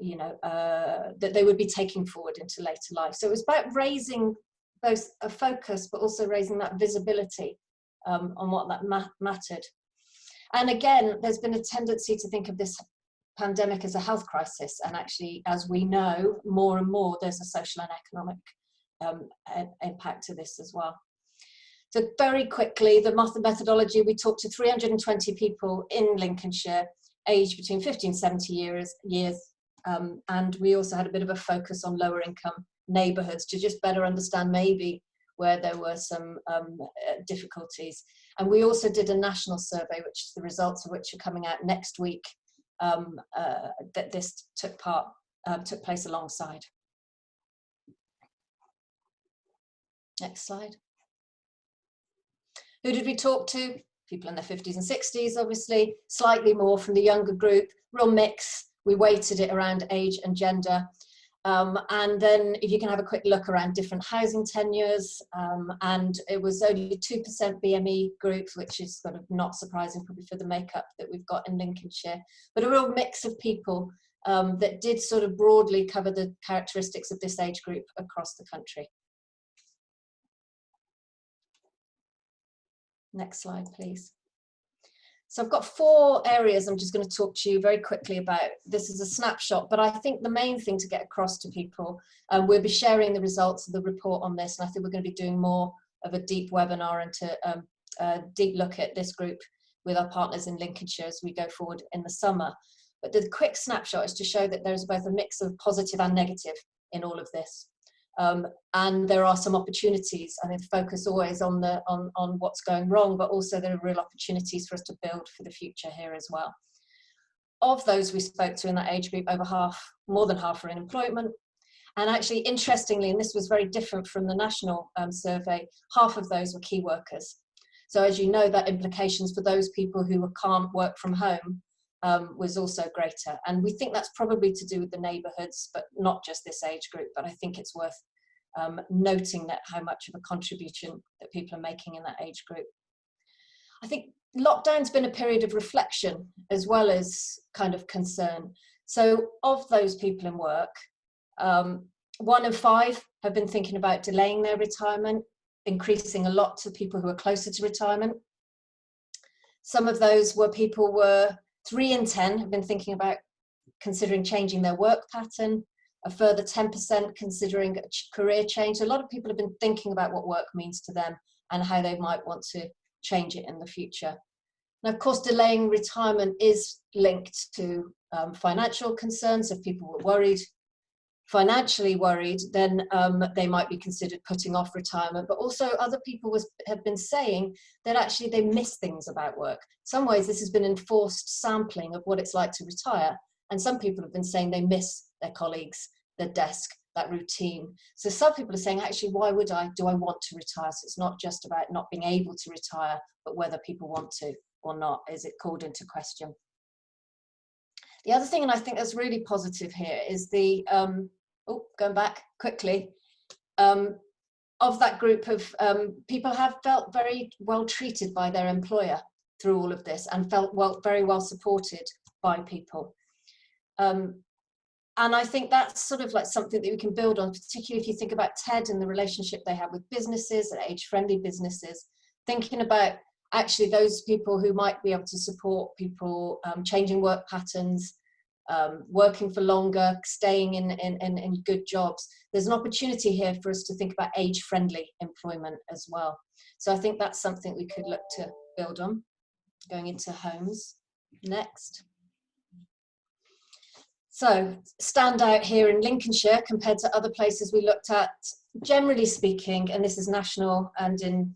that they would be taking forward into later life. So it was about raising both a focus, but also raising that visibility on what that mattered. And again, there's been a tendency to think of this pandemic as a health crisis. And actually, as we know, more and more, there's a social and economic impact to this as well. So very quickly, the methodology, we talked to 320 people in Lincolnshire, aged between 50 and 70 years. And we also had a bit of a focus on lower income neighbourhoods to just better understand maybe where there were some difficulties. And we also did a national survey, which the results of which are coming out next week, that this took place alongside. Next slide. Who did we talk to? People in their 50s and 60s, obviously, slightly more from the younger group, real mix. We weighted it around age and gender. And then if you can have a quick look around different housing tenures, and it was only 2% BME groups, which is sort of not surprising probably for the makeup that we've got in Lincolnshire, but a real mix of people that did sort of broadly cover the characteristics of this age group across the country. Next slide, please. So I've got 4 areas I'm just going to talk to you very quickly about. This is a snapshot, but I think the main thing to get across to people, we'll be sharing the results of the report on this, and I think we're going to be doing more of a deep webinar and to deep look at this group with our partners in Lincolnshire as we go forward in the summer. But the quick snapshot is to show that there's both a mix of positive and negative in all of this. And there are some opportunities. I think focus always on what's going wrong, but also there are real opportunities for us to build for the future here as well. Of those we spoke to in that age group, over half, more than half, are in employment. And actually, interestingly, and this was very different from the national survey, half of those were key workers. So as you know, that implications for those people who can't work from home was also greater. And we think that's probably to do with the neighbourhoods, but not just this age group. But I think it's worth noting that how much of a contribution that people are making in that age group. I think lockdown's been a period of reflection as well as kind of concern. So of those people in work, 1 in 5 have been thinking about delaying their retirement, increasing a lot to people who are closer to retirement. Some of those were 3 in 10 have been thinking about considering changing their work pattern, a further 10% considering a career change. So a lot of people have been thinking about what work means to them and how they might want to change it in the future. Now, of course, delaying retirement is linked to financial concerns. If people were worried, financially worried, then they might be considered putting off retirement. But also other people have been saying that actually they miss things about work. In some ways, this has been enforced sampling of what it's like to retire. And some people have been saying they miss their colleagues, their desk, that routine. So some people are saying, actually, why would do I want to retire? So it's not just about not being able to retire, but whether people want to or not. Is it called into question? The other thing, and I think that's really positive here, is the, going back quickly, of that group of people have felt very well treated by their employer through all of this and felt very well supported by people. And I think that's sort of like something that we can build on, particularly if you think about TED and the relationship they have with businesses and age-friendly businesses, thinking about actually those people who might be able to support people changing work patterns, working for longer, staying in good jobs. There's an opportunity here for us to think about age-friendly employment as well. So I think that's something we could look to build on. Going into homes next. So stand out here in Lincolnshire compared to other places we looked at, generally speaking, and this is national and in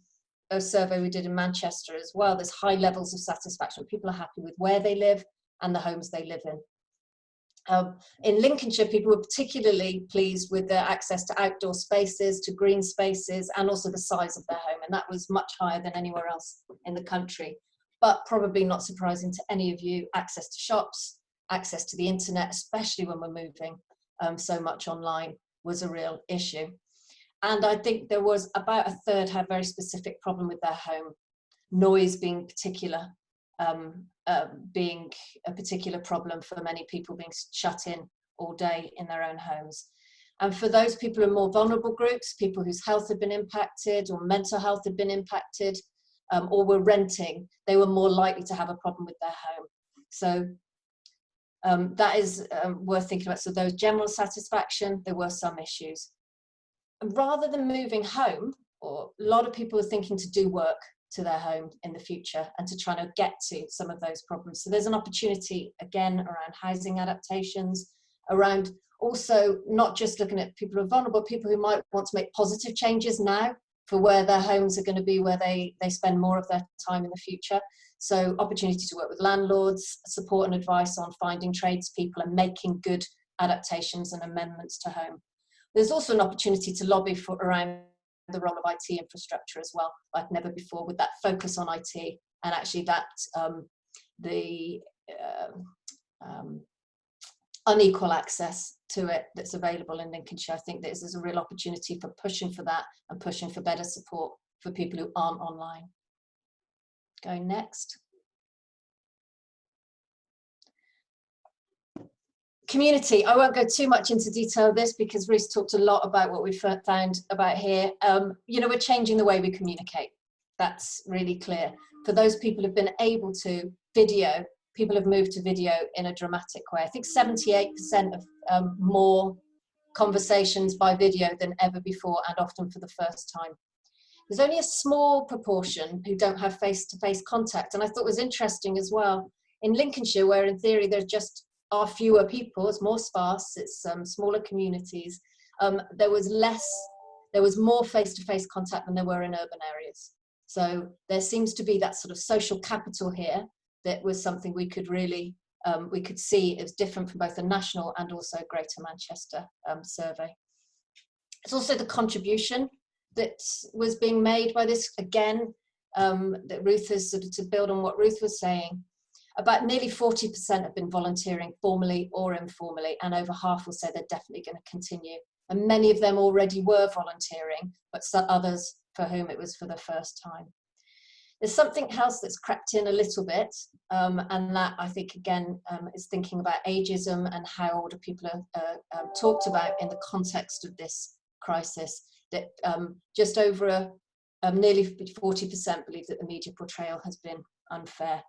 a survey we did in Manchester as well, there's high levels of satisfaction. People are happy with where they live and the homes they live in. In Lincolnshire, people were particularly pleased with their access to outdoor spaces, to green spaces, and also the size of their home. And that was much higher than anywhere else in the country. But probably not surprising to any of you, access to shops, access to the internet, especially when we're moving so much online, was a real issue. And I think there was about a third had a very specific problem with their home, noise being being a particular problem for many people, being shut in all day in their own homes. And for those people in more vulnerable groups, people whose health had been impacted or mental health had been impacted, or were renting, they were more likely to have a problem with their home. So that is worth thinking about. So those general satisfaction, there were some issues. And rather than moving home, or a lot of people are thinking to do work to their home in the future and to try to get to some of those problems. So there's an opportunity again around housing adaptations, around also not just looking at people who are vulnerable, people who might want to make positive changes now for where their homes are going to be, where they spend more of their time in the future. So opportunity to work with landlords, support and advice on finding tradespeople and making good adaptations and amendments to home. There's also an opportunity to lobby for around the role of IT infrastructure as well, like never before, with that focus on IT and actually that unequal access to it that's available in Lincolnshire. I think this is a real opportunity for pushing for that and pushing for better support for people who aren't online. Going next. Community, I won't go too much into detail of this because Ruth talked a lot about what we found about here. You know, we're changing the way we communicate. That's really clear. For those people who've been able to video, people have moved to video in a dramatic way. I think 78% of more conversations by video than ever before, and often for the first time. There's only a small proportion who don't have face-to-face contact. And I thought it was interesting as well. In Lincolnshire, where in theory there just are fewer people, it's more sparse, it's smaller communities, there was more face-to-face contact than there were in urban areas. So there seems to be that sort of social capital here that was something we could really, we could see as different from both the national and also Greater Manchester survey. It's also the contribution that was being made by this, again, that Ruth has sort of, to build on what Ruth was saying, about nearly 40% have been volunteering formally or informally, and over half will say they're definitely going to continue. And many of them already were volunteering, but some others for whom it was for the first time. There's something else that's crept in a little bit, and that I think again is thinking about ageism and how older people are talked about in the context of this crisis. That just over nearly 40% believe that the media portrayal has been unfair.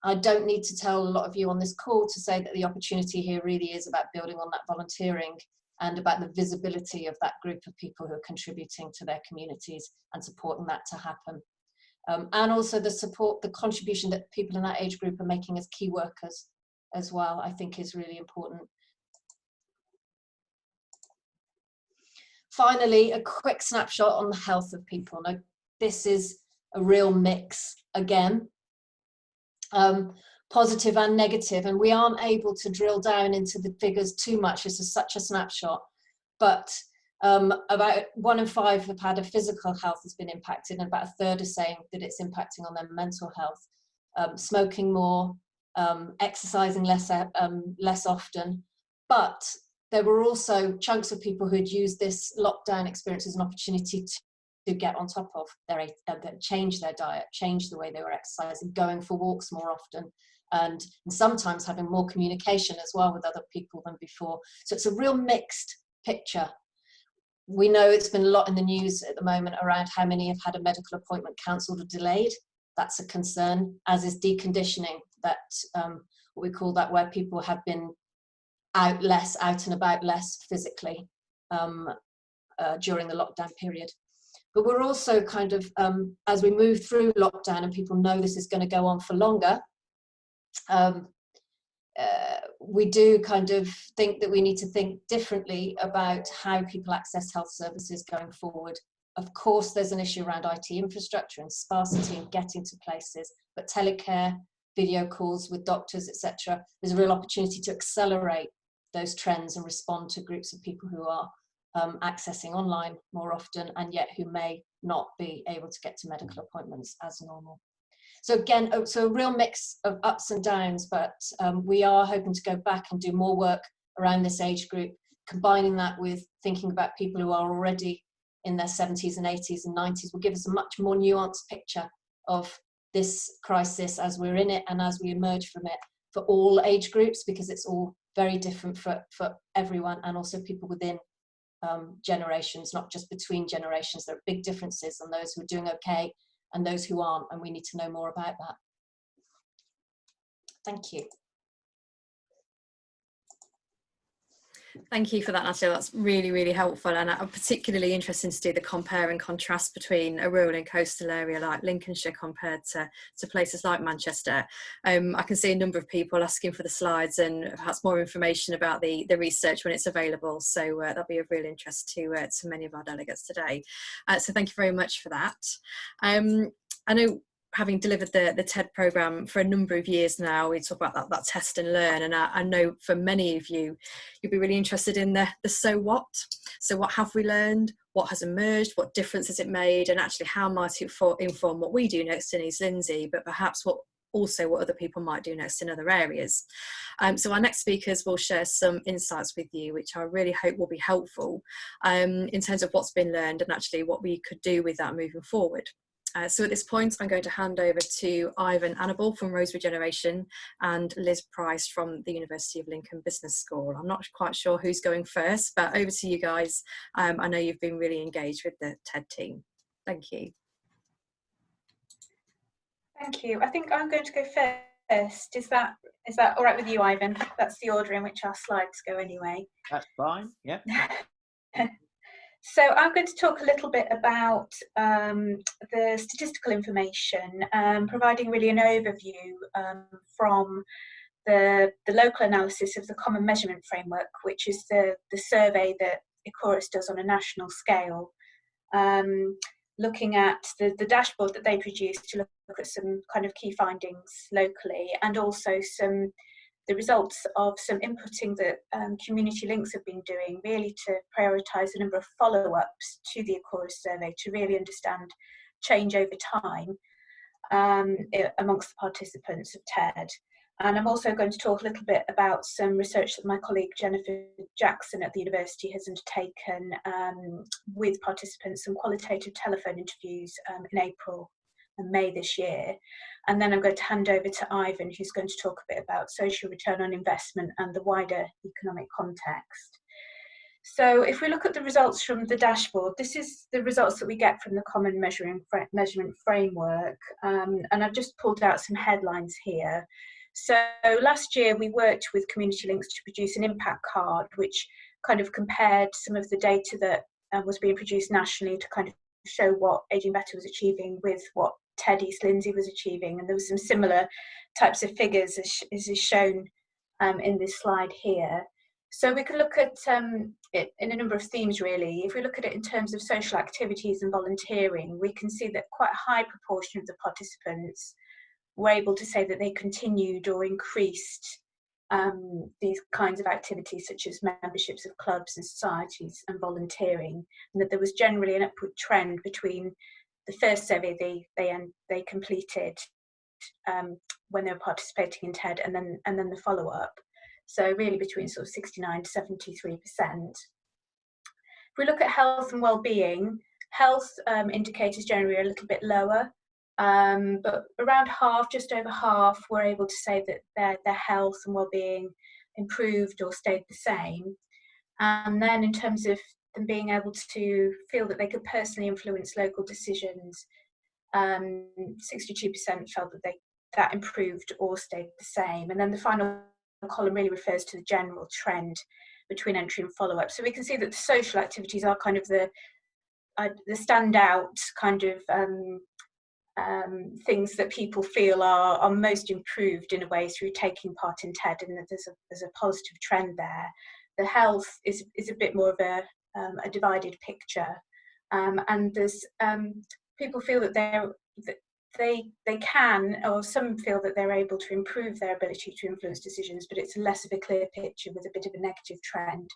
I don't need to tell a lot of you on this call to say that the opportunity here really is about building on that volunteering and about the visibility of that group of people who are contributing to their communities and supporting that to happen. And also the support, the contribution that people in that age group are making as key workers as well, I think is really important. Finally, a quick snapshot on the health of people. Now, this is a real mix again, positive and negative, and we aren't able to drill down into the figures too much. This is such a snapshot, but about 1 in 5 have had a physical health has been impacted, and about a third are saying that it's impacting on their mental health. Smoking more, exercising less often, but there were also chunks of people who'd used this lockdown experience as an opportunity to get on top of their, change their diet, change the way they were exercising, going for walks more often, and sometimes having more communication as well with other people than before. So it's a real mixed picture. We know it's been a lot in the news at the moment around how many have had a medical appointment cancelled or delayed. That's a concern, as is deconditioning, that what we call that, where people have been out and about less physically during the lockdown period. But we're also kind of, as we move through lockdown and people know this is going to go on for longer, we do kind of think that we need to think differently about how people access health services going forward. Of course, there's an issue around IT infrastructure and sparsity and getting to places, but telecare, video calls with doctors, etc., there's a real opportunity to accelerate those trends and respond to groups of people who are accessing online more often and yet who may not be able to get to medical appointments as normal. So again, so a real mix of ups and downs, but we are hoping to go back and do more work around this age group, combining that with thinking about people who are already in their 70s and 80s and 90s will give us a much more nuanced picture of this crisis as we're in it and as we emerge from it for all age groups, because it's all very different for everyone, and also people within generations, not just between generations. There are big differences on those who are doing okay and those who aren't, and we need to know more about that. Thank you. Thank you for that, Natalie. That's really, really helpful, and I'm particularly interested to do the compare and contrast between a rural and coastal area like Lincolnshire compared to places like Manchester. I can see a number of people asking for the slides and perhaps more information about the research when it's available, so that'll be of real interest to many of our delegates today. So thank you very much for that. I know, having delivered the TED programme for a number of years now, we talk about that test and learn, and I know for many of you, you'll be really interested in the so what. So what have we learned? What has emerged? What difference has it made? And actually how might it inform what we do next in East Lindsey, but perhaps what other people might do next in other areas. So our next speakers will share some insights with you, which I really hope will be helpful in terms of what's been learned and actually what we could do with that moving forward. So at this point, I'm going to hand over to Ivan Annable from Rose Regeneration and Liz Price from the University of Lincoln Business School. I'm not quite sure who's going first, but over to you guys. I know you've been really engaged with the TED team. Thank you. Thank you. I think I'm going to go first. Is that all right with you, Ivan? That's the order in which our slides go anyway. That's fine, yeah. So I'm going to talk a little bit about the statistical information, providing really an overview from the local analysis of the Common Measurement Framework, which is the survey that Ecorus does on a national scale, looking at the dashboard that they produce to look at some kind of key findings locally, and also the results of some inputting that community links have been doing, really to prioritise a number of follow-ups to the Ecorus survey to really understand change over time amongst the participants of TED. And I'm also going to talk a little bit about some research that my colleague Jennifer Jackson at the university has undertaken with participants, some qualitative telephone interviews in April and May this year. And then I'm going to hand over to Ivan, who's going to talk a bit about social return on investment and the wider economic context. So if we look at the results from the dashboard, this is the results that we get from the Common Measurement Framework. And I've just pulled out some headlines here. So last year we worked with Community Links to produce an impact card, which kind of compared some of the data that was being produced nationally to kind of show what Aging Better was achieving with what TED East Lindsey was achieving. And there were some similar types of figures as is shown in this slide here. So we can look at it in a number of themes really. If we look at it in terms of social activities and volunteering, we can see that quite a high proportion of the participants were able to say that they continued or increased these kinds of activities, such as memberships of clubs and societies and volunteering, and that there was generally an upward trend between the first survey they completed when they were participating in TED and then the follow-up. So really between sort of 69 to 73%. If we look at health and well-being, health indicators generally are a little bit lower, but around half, just over half, were able to say that their health and well-being improved or stayed the same. And then in terms of them being able to feel that they could personally influence local decisions, 62% felt that that improved or stayed the same. And then the final column really refers to the general trend between entry and follow-up. So we can see that the social activities are kind of the standout kind of things that people feel are most improved in a way through taking part in TED, and that there's a positive trend there. The health is a bit more of a divided picture, and there's people feel that they can, or some feel that they're able to improve their ability to influence decisions, but it's less of a clear picture with a bit of a negative trend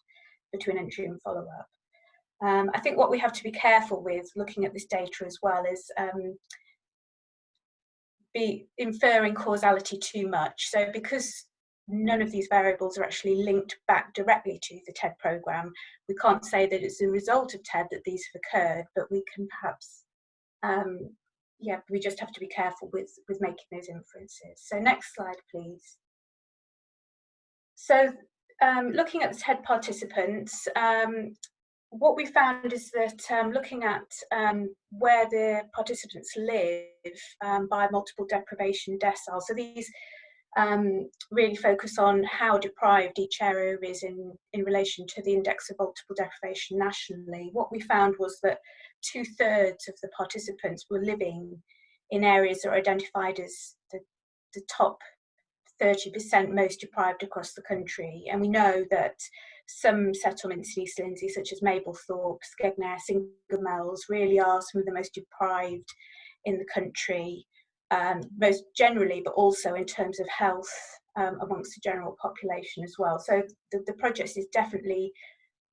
between entry and follow-up. I think what we have to be careful with looking at this data as well is be inferring causality too much. So because none of these variables are actually linked back directly to the TED programme, we can't say that it's a result of TED that these have occurred, but we can perhaps, we just have to be careful with making those inferences. So next slide, please. So looking at the TED participants, what we found is that looking at where the participants live by multiple deprivation decile, so these really focus on how deprived each area is in relation to the index of multiple deprivation nationally. What we found was that 2/3 of the participants were living in areas that are identified as the top 30% most deprived across the country. And we know that some settlements in East Lindsey, such as Mablethorpe, Skegness, Ingermells, really are some of the most deprived in the country, most generally, but also in terms of health amongst the general population as well. So the project is definitely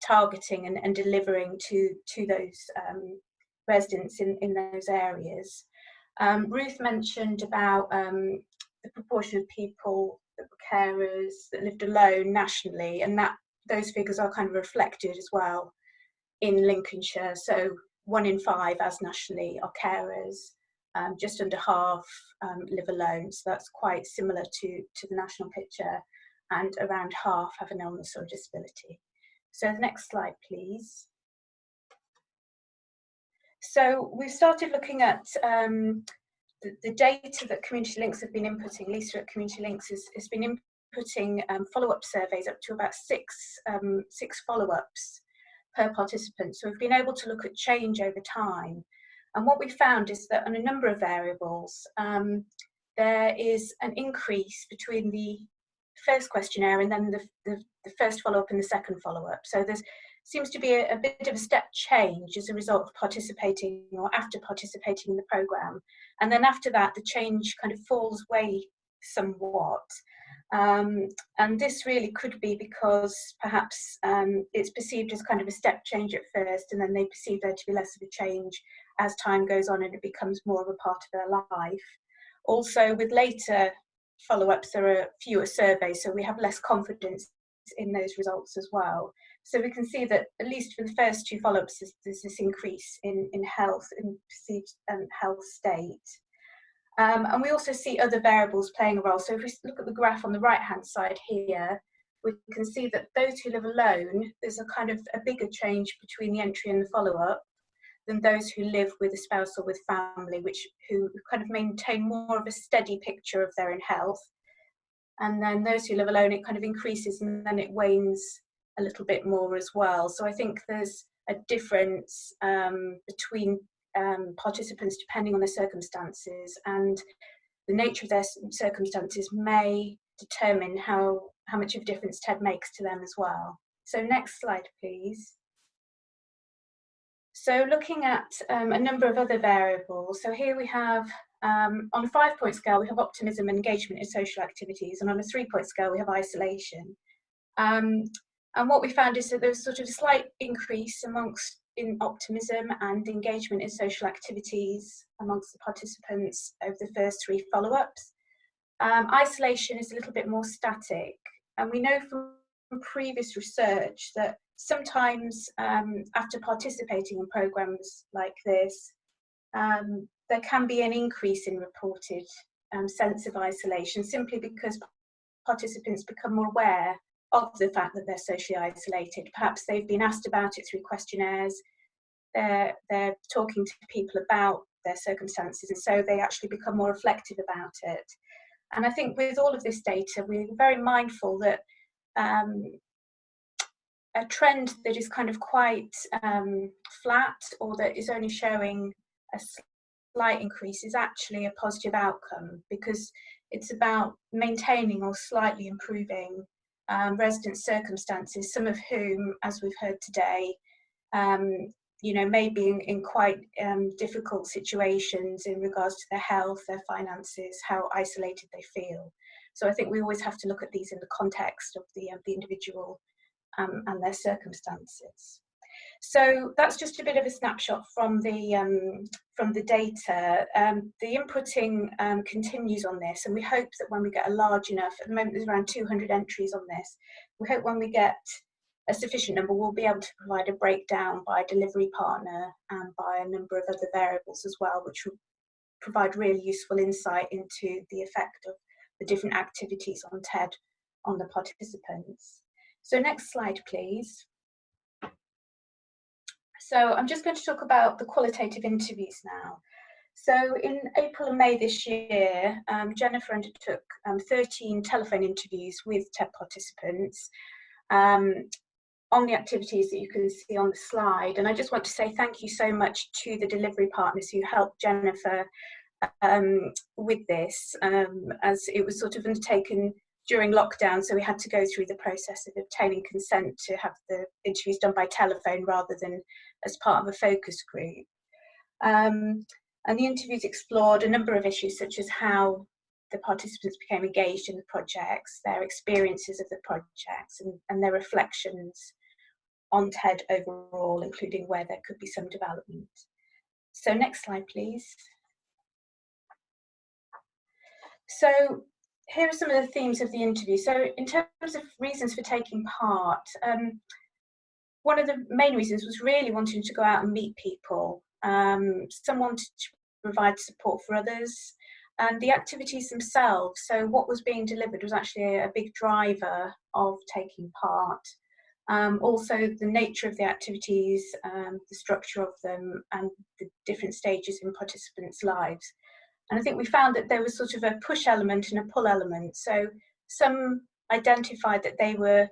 targeting and delivering to those residents in those areas. Ruth mentioned about the proportion of people that were carers that lived alone nationally, and that those figures are kind of reflected as well in Lincolnshire. So 1 in 5 as nationally are carers, just under half live alone, so that's quite similar to the national picture, and around half have an illness or disability. So the next slide, please. So we've started looking at the data that Community Links have been inputting. Lisa at Community Links has been inputting follow-up surveys up to about six follow-ups per participant. So we've been able to look at change over time. And what we found is that on a number of variables, there is an increase between the first questionnaire and then the first follow-up and the second follow-up. So there seems to be a bit of a step change as a result of participating or after participating in the programme. And then after that, the change kind of falls away somewhat. And this really could be because perhaps it's perceived as kind of a step change at first, and then they perceive there to be less of a change as time goes on and it becomes more of a part of their life. Also, with later follow-ups, there are fewer surveys, so we have less confidence in those results as well. So we can see that at least for the first two follow-ups, there's this increase in health, in perceived health state. And we also see other variables playing a role. So if we look at the graph on the right-hand side here, we can see that those who live alone, there's a kind of a bigger change between the entry and the follow-up than those who live with a spouse or with family, who kind of maintain more of a steady picture of their own health. And then those who live alone, it kind of increases and then it wanes a little bit more as well. So I think there's a difference between participants depending on their circumstances, and the nature of their circumstances may determine how much of a difference TED makes to them as well. So next slide, please. So looking at a number of other variables. So here we have, on a 5-point scale, we have optimism and engagement in social activities, and on a 3-point scale, we have isolation. And what we found is that there was sort of a slight increase in optimism and engagement in social activities amongst the participants over the first 3 follow-ups. Isolation is a little bit more static, and we know from previous research that sometimes after participating in programs like this, there can be an increase in reported sense of isolation, simply because participants become more aware of the fact that they're socially isolated. Perhaps they've been asked about it through questionnaires, they're talking to people about their circumstances, and so they actually become more reflective about it. And I think with all of this data, we're very mindful that a trend that is kind of quite flat, or that is only showing a slight increase, is actually a positive outcome, because it's about maintaining or slightly improving residents' circumstances, some of whom, as we've heard today, may be in quite difficult situations in regards to their health, their finances, how isolated they feel. So I think we always have to look at these in the context of the individual and their circumstances. So that's just a bit of a snapshot from the data. The inputting continues on this, and we hope that when we get a large enough, at the moment there's around 200 entries on this, we hope when we get a sufficient number, we'll be able to provide a breakdown by delivery partner and by a number of other variables as well, which will provide really useful insight into the effect of the different activities on TED on the participants. So next slide, please. So I'm just going to talk about the qualitative interviews now. So in April and May this year, Jennifer undertook 13 telephone interviews with TED participants on the activities that you can see on the slide. And I just want to say thank you so much to the delivery partners who helped Jennifer with this, as it was sort of undertaken during lockdown, so we had to go through the process of obtaining consent to have the interviews done by telephone rather than as part of a focus group. And the interviews explored a number of issues, such as how the participants became engaged in the projects, their experiences of the projects, and their reflections on TED overall, including where there could be some development. So next slide, please. So here are some of the themes of the interview. So in terms of reasons for taking part, one of the main reasons was really wanting to go out and meet people. Some wanted to provide support for others. And the activities themselves, so what was being delivered was actually a big driver of taking part. Also the nature of the activities, the structure of them, and the different stages in participants' lives. And I think we found that there was sort of a push element and a pull element. So some identified that they were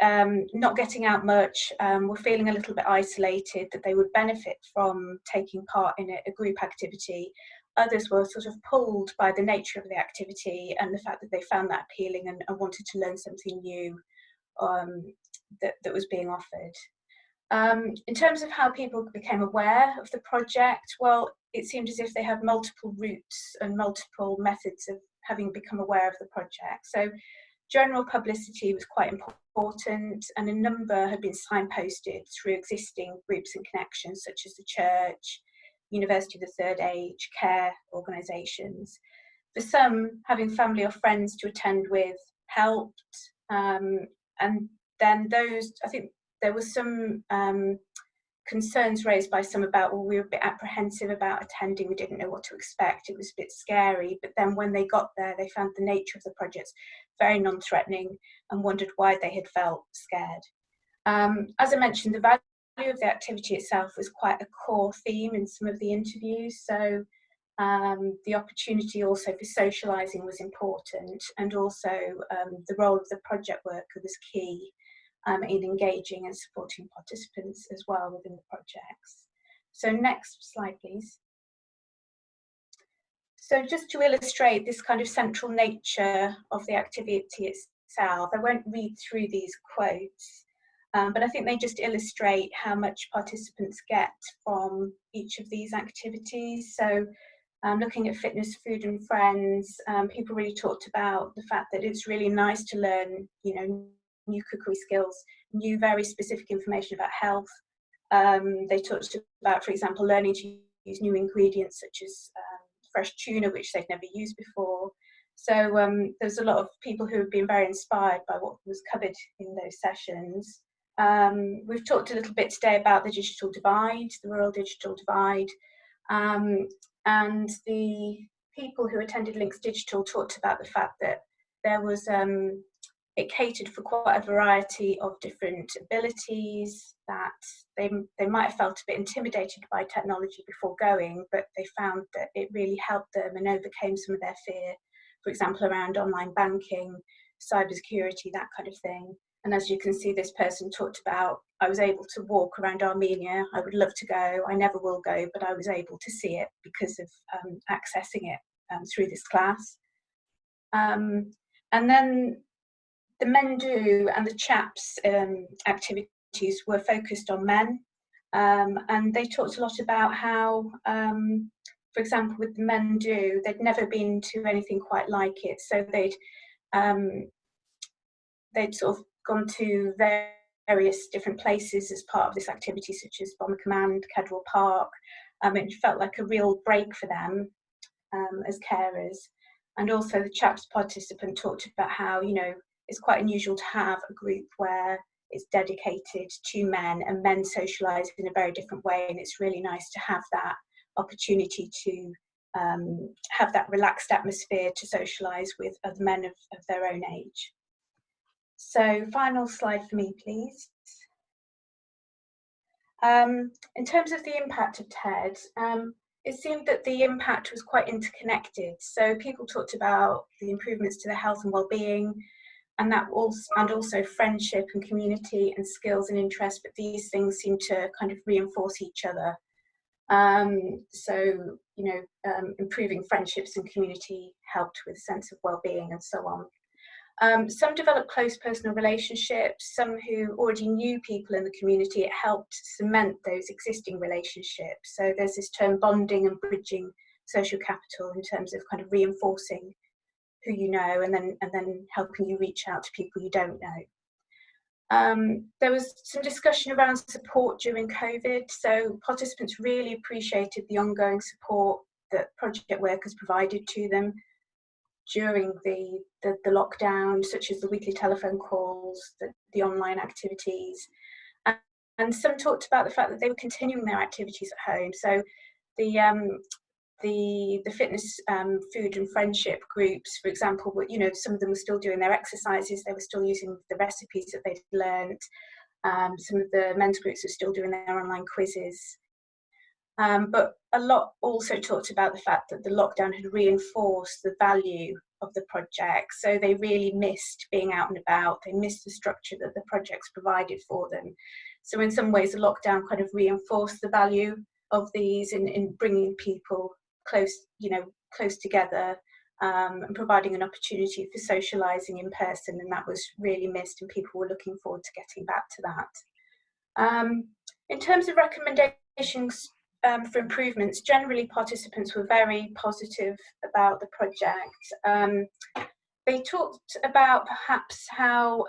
not getting out much, were feeling a little bit isolated, that they would benefit from taking part in a group activity. Others were sort of pulled by the nature of the activity and the fact that they found that appealing and wanted to learn something new that was being offered. In terms of how people became aware of the project, well, it seemed as if they had multiple routes and multiple methods of having become aware of the project. So general publicity was quite important, and a number had been signposted through existing groups and connections such as the church, University of the Third Age, care organisations. For some, having family or friends to attend with helped, and then those, I think there was some concerns raised by some about, well, we were a bit apprehensive about attending, we didn't know what to expect, it was a bit scary, but then when they got there they found the nature of the projects very non-threatening and wondered why they had felt scared. As I mentioned, the value of the activity itself was quite a core theme in some of the interviews, so the opportunity also for socialising was important, and also the role of the project worker was key in engaging and supporting participants as well within the projects. So next slide, please. So just to illustrate this kind of central nature of the activity itself, I won't read through these quotes, but I think they just illustrate how much participants get from each of these activities. So looking at fitness, food and friends, people really talked about the fact that it's really nice to learn, you know, new cookery skills, new very specific information about health. They talked about, for example, learning to use new ingredients such as fresh tuna, which they'd never used before. So there's a lot of people who have been very inspired by what was covered in those sessions. We've talked a little bit today about the digital divide, the rural digital divide, and the people who attended Links Digital talked about the fact that there was it catered for quite a variety of different abilities, that they might have felt a bit intimidated by technology before going, but they found that it really helped them and overcame some of their fear, for example, around online banking, cybersecurity, that kind of thing. And as you can see, this person talked about, I was able to walk around Armenia. I would love to go. I never will go, but I was able to see it because of accessing it through this class. And then the Men Do and the Chaps activities were focused on men. And they talked a lot about how, for example, with the Men Do, they'd never been to anything quite like it. So they'd sort of gone to various different places as part of this activity, such as Bomber Command, Cadwell Park. It felt like a real break for them as carers. And also the Chaps participant talked about how, you know, it's quite unusual to have a group where it's dedicated to men and men socialise in a very different way, and it's really nice to have that opportunity to have that relaxed atmosphere to socialise with other men of their own age. So final slide for me, please. In terms of the impact of TED, it seemed that the impact was quite interconnected. So people talked about the improvements to their health and well-being, and also friendship and community and skills and interests, but these things seem to kind of reinforce each other. So, you know, improving friendships and community helped with a sense of well-being and so on. Some developed close personal relationships, some who already knew people in the community, it helped cement those existing relationships. So there's this term bonding and bridging social capital in terms of kind of reinforcing who you know and then helping you reach out to people you don't know. There was some discussion around support during COVID, so participants really appreciated the ongoing support that project workers provided to them during the lockdown, such as the weekly telephone calls, the online activities. And some talked about the fact that they were continuing their activities at home. So the the fitness, food and friendship groups, for example, you know, some of them were still doing their exercises, they were still using the recipes that they'd learned. Some of the men's groups are still doing their online quizzes. But a lot also talked about the fact that the lockdown had reinforced the value of the project. So they really missed being out and about. They missed the structure that the projects provided for them. So in some ways, the lockdown kind of reinforced the value of these in bringing people close, you know, close together, and providing an opportunity for socialising in person. And that was really missed, and people were looking forward to getting back to that. In terms of recommendations for improvements, generally participants were very positive about the project. They talked about perhaps how,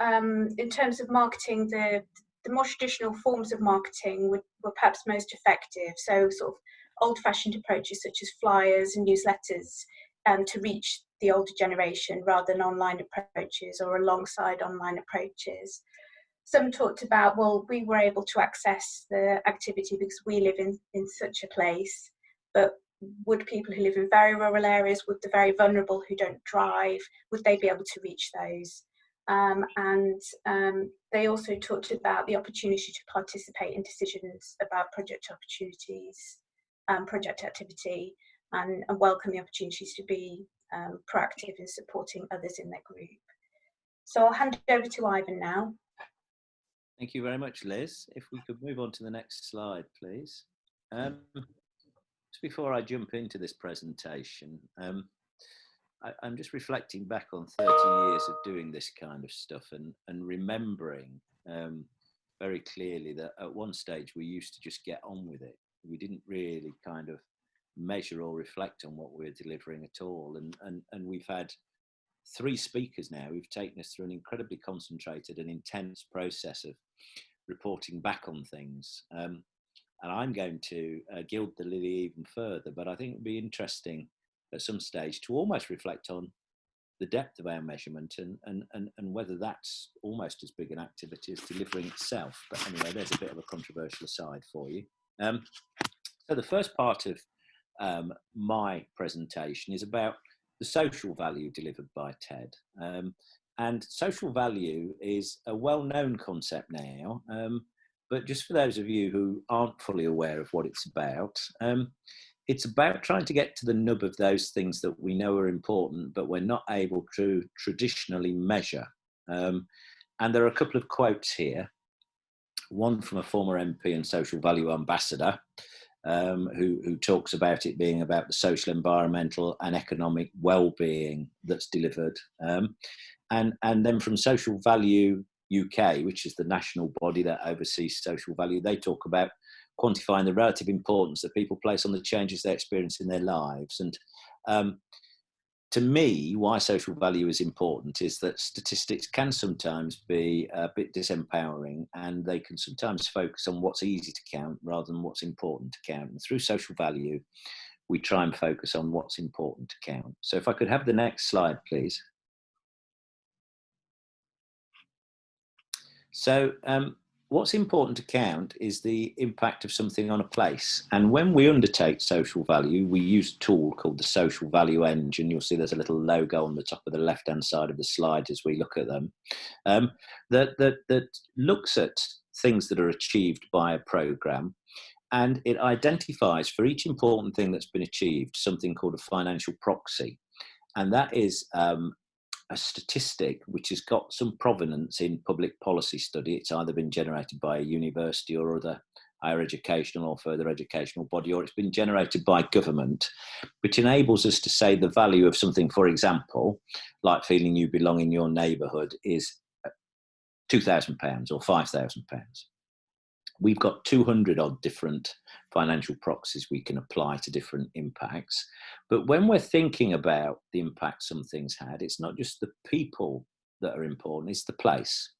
in terms of marketing, the more traditional forms of marketing were perhaps most effective. So sort of old-fashioned approaches such as flyers and newsletters to reach the older generation, rather than online approaches or alongside online approaches. Some talked about, well, we were able to access the activity because we live in such a place, but would people who live in very rural areas, would the very vulnerable who don't drive, would they be able to reach those? They also talked about the opportunity to participate in decisions about project opportunities, project activity, and welcome the opportunities to be proactive in supporting others in their group. So I'll hand it over to Ivan now. Thank you very much, Liz. If we could move on to the next slide, please. Just before I jump into this presentation, I'm just reflecting back on 30 years of doing this kind of stuff and remembering very clearly that at one stage we used to just get on with it. We didn't really kind of measure or reflect on what we were delivering at all. And we've had 3 speakers now who've taken us through an incredibly concentrated and intense process of reporting back on things. And I'm going to gild the lily even further, but I think it'd be interesting at some stage to almost reflect on the depth of our measurement and whether that's almost as big an activity as delivering itself. But anyway, there's a bit of a controversial aside for you. So the first part of my presentation is about the social value delivered by TED. And social value is a well-known concept now, but just for those of you who aren't fully aware of what it's about trying to get to the nub of those things that we know are important, but we're not able to traditionally measure. And there are a couple of quotes here, one from a former MP and social value ambassador, who talks about it being about the social, environmental and economic well-being that's delivered. And then from Social Value UK, which is the national body that oversees social value, they talk about quantifying the relative importance that people place on the changes they experience in their lives. And to me, why social value is important is that statistics can sometimes be a bit disempowering, and they can sometimes focus on what's easy to count rather than what's important to count. And through social value, we try and focus on what's important to count. So if I could have the next slide, please. So what's important to count is the impact of something on a place. And when we undertake social value, we use a tool called the Social Value Engine. You'll see there's a little logo on the top of the left-hand side of the slide as we look at them, that looks at things that are achieved by a programme, and it identifies for each important thing that's been achieved something called a financial proxy. And that is a statistic which has got some provenance in public policy study. It's either been generated by a university or other higher educational or further educational body, or it's been generated by government, which enables us to say the value of something, for example, like feeling you belong in your neighbourhood, is £2,000 or £5,000. We've got 200 odd different financial proxies we can apply to different impacts. But when we're thinking about the impact some things had, it's not just the people that are important, it's the place.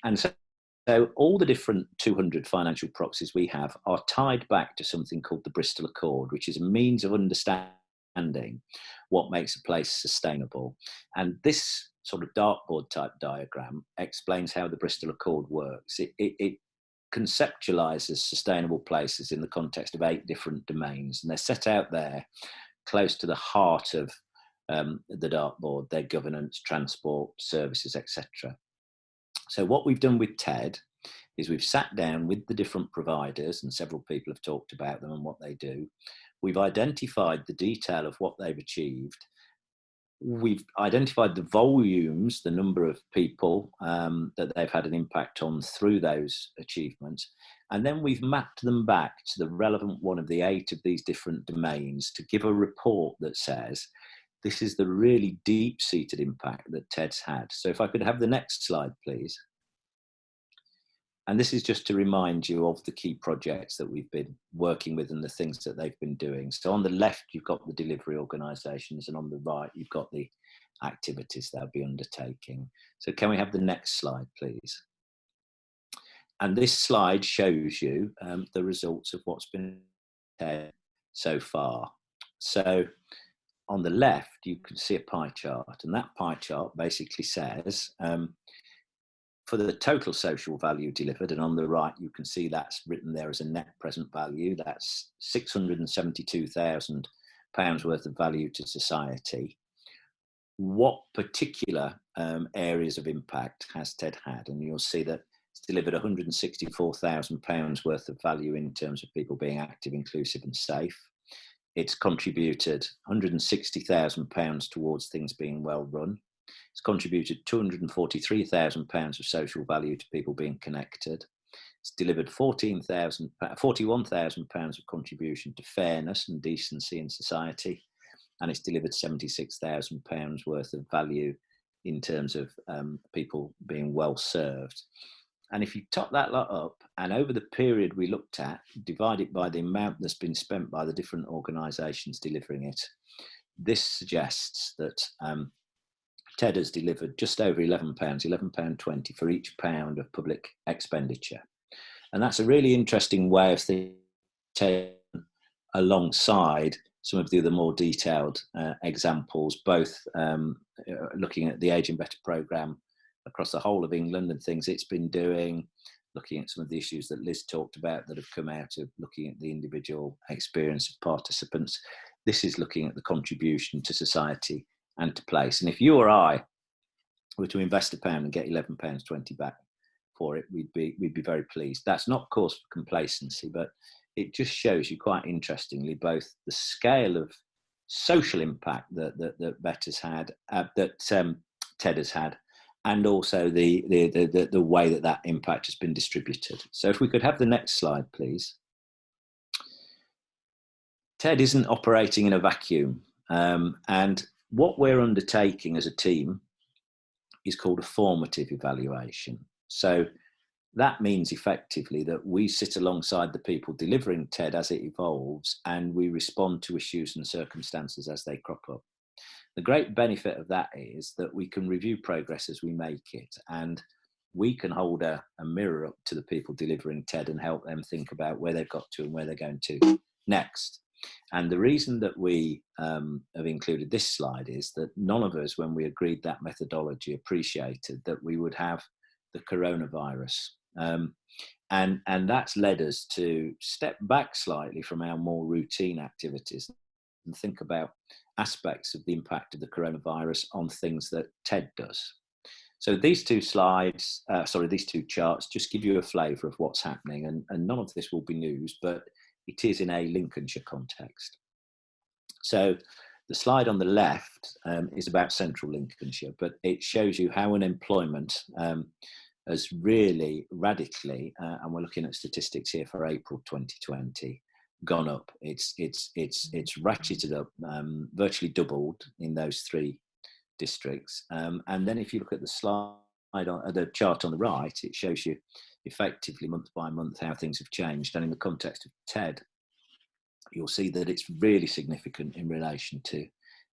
And so all the different 200 financial proxies we have are tied back to something called the Bristol Accord, which is a means of understanding what makes a place sustainable. And this sort of dartboard type diagram explains how the Bristol Accord works. It conceptualizes sustainable places in the context of 8 different domains, and they're set out there close to the heart of the dartboard, their governance, transport, services, etc. So what we've done with TED is we've sat down with the different providers, and several people have talked about them and what they do. We've identified the detail of what they've achieved. We've identified the volumes, the number of people that they've had an impact on through those achievements. And then we've mapped them back to the relevant one of the 8 of these different domains to give a report that says, this is the really deep-seated impact that TED's had. So if I could have the next slide, please. And this is just to remind you of the key projects that we've been working with and the things that they've been doing. So on the left, you've got the delivery organisations, and on the right, you've got the activities they'll be undertaking. So can we have the next slide, please? And this slide shows you the results of what's been said so far. So on the left, you can see a pie chart, and that pie chart basically says, for the total social value delivered, and on the right you can see that's written there as a net present value, that's £672,000 worth of value to society. What particular areas of impact has TED had? And you'll see that it's delivered £164,000 worth of value in terms of people being active, inclusive and safe. It's contributed £160,000 towards things being well run. It's contributed £243,000 of social value to people being connected. It's delivered £41,000 of contribution to fairness and decency in society. And it's delivered £76,000 worth of value in terms of people being well served. And if you top that lot up, and over the period we looked at, divide it by the amount that's been spent by the different organisations delivering it, this suggests that TED has delivered just over £11, £11.20 for each pound of public expenditure. And that's a really interesting way of thinking alongside some of the other more detailed examples, both looking at the Aging Better programme across the whole of England and things it's been doing, looking at some of the issues that Liz talked about that have come out of looking at the individual experience of participants. This is looking at the contribution to society and to place. And if you or I were to invest £1 and get £11.20 back for it, we'd be very pleased. That's not cause for complacency, but it just shows you quite interestingly both the scale of social impact that Better's had, that TED has had, and also the way that impact has been distributed. So if we could have the next slide, please. TED isn't operating in a vacuum, and what we're undertaking as a team is called a formative evaluation. So that means effectively that we sit alongside the people delivering TED as it evolves, and we respond to issues and circumstances as they crop up. The great benefit of that is that we can review progress as we make it, and we can hold a mirror up to the people delivering TED and help them think about where they've got to and where they're going to next. And the reason that we have included this slide is that none of us, when we agreed that methodology, appreciated that we would have the coronavirus. And that's led us to step back slightly from our more routine activities and think about aspects of the impact of the coronavirus on things that TED does. So these two charts just give you a flavour of what's happening, and none of this will be news, but it is in a Lincolnshire context. So the slide on the left is about central Lincolnshire, but it shows you how unemployment has really radically, and we're looking at statistics here for April 2020, gone up. It's ratcheted up, virtually doubled in those 3 districts. And then if you look at the slide, the chart on the right, it shows you effectively month by month how things have changed. And in the context of TED, you'll see that it's really significant in relation to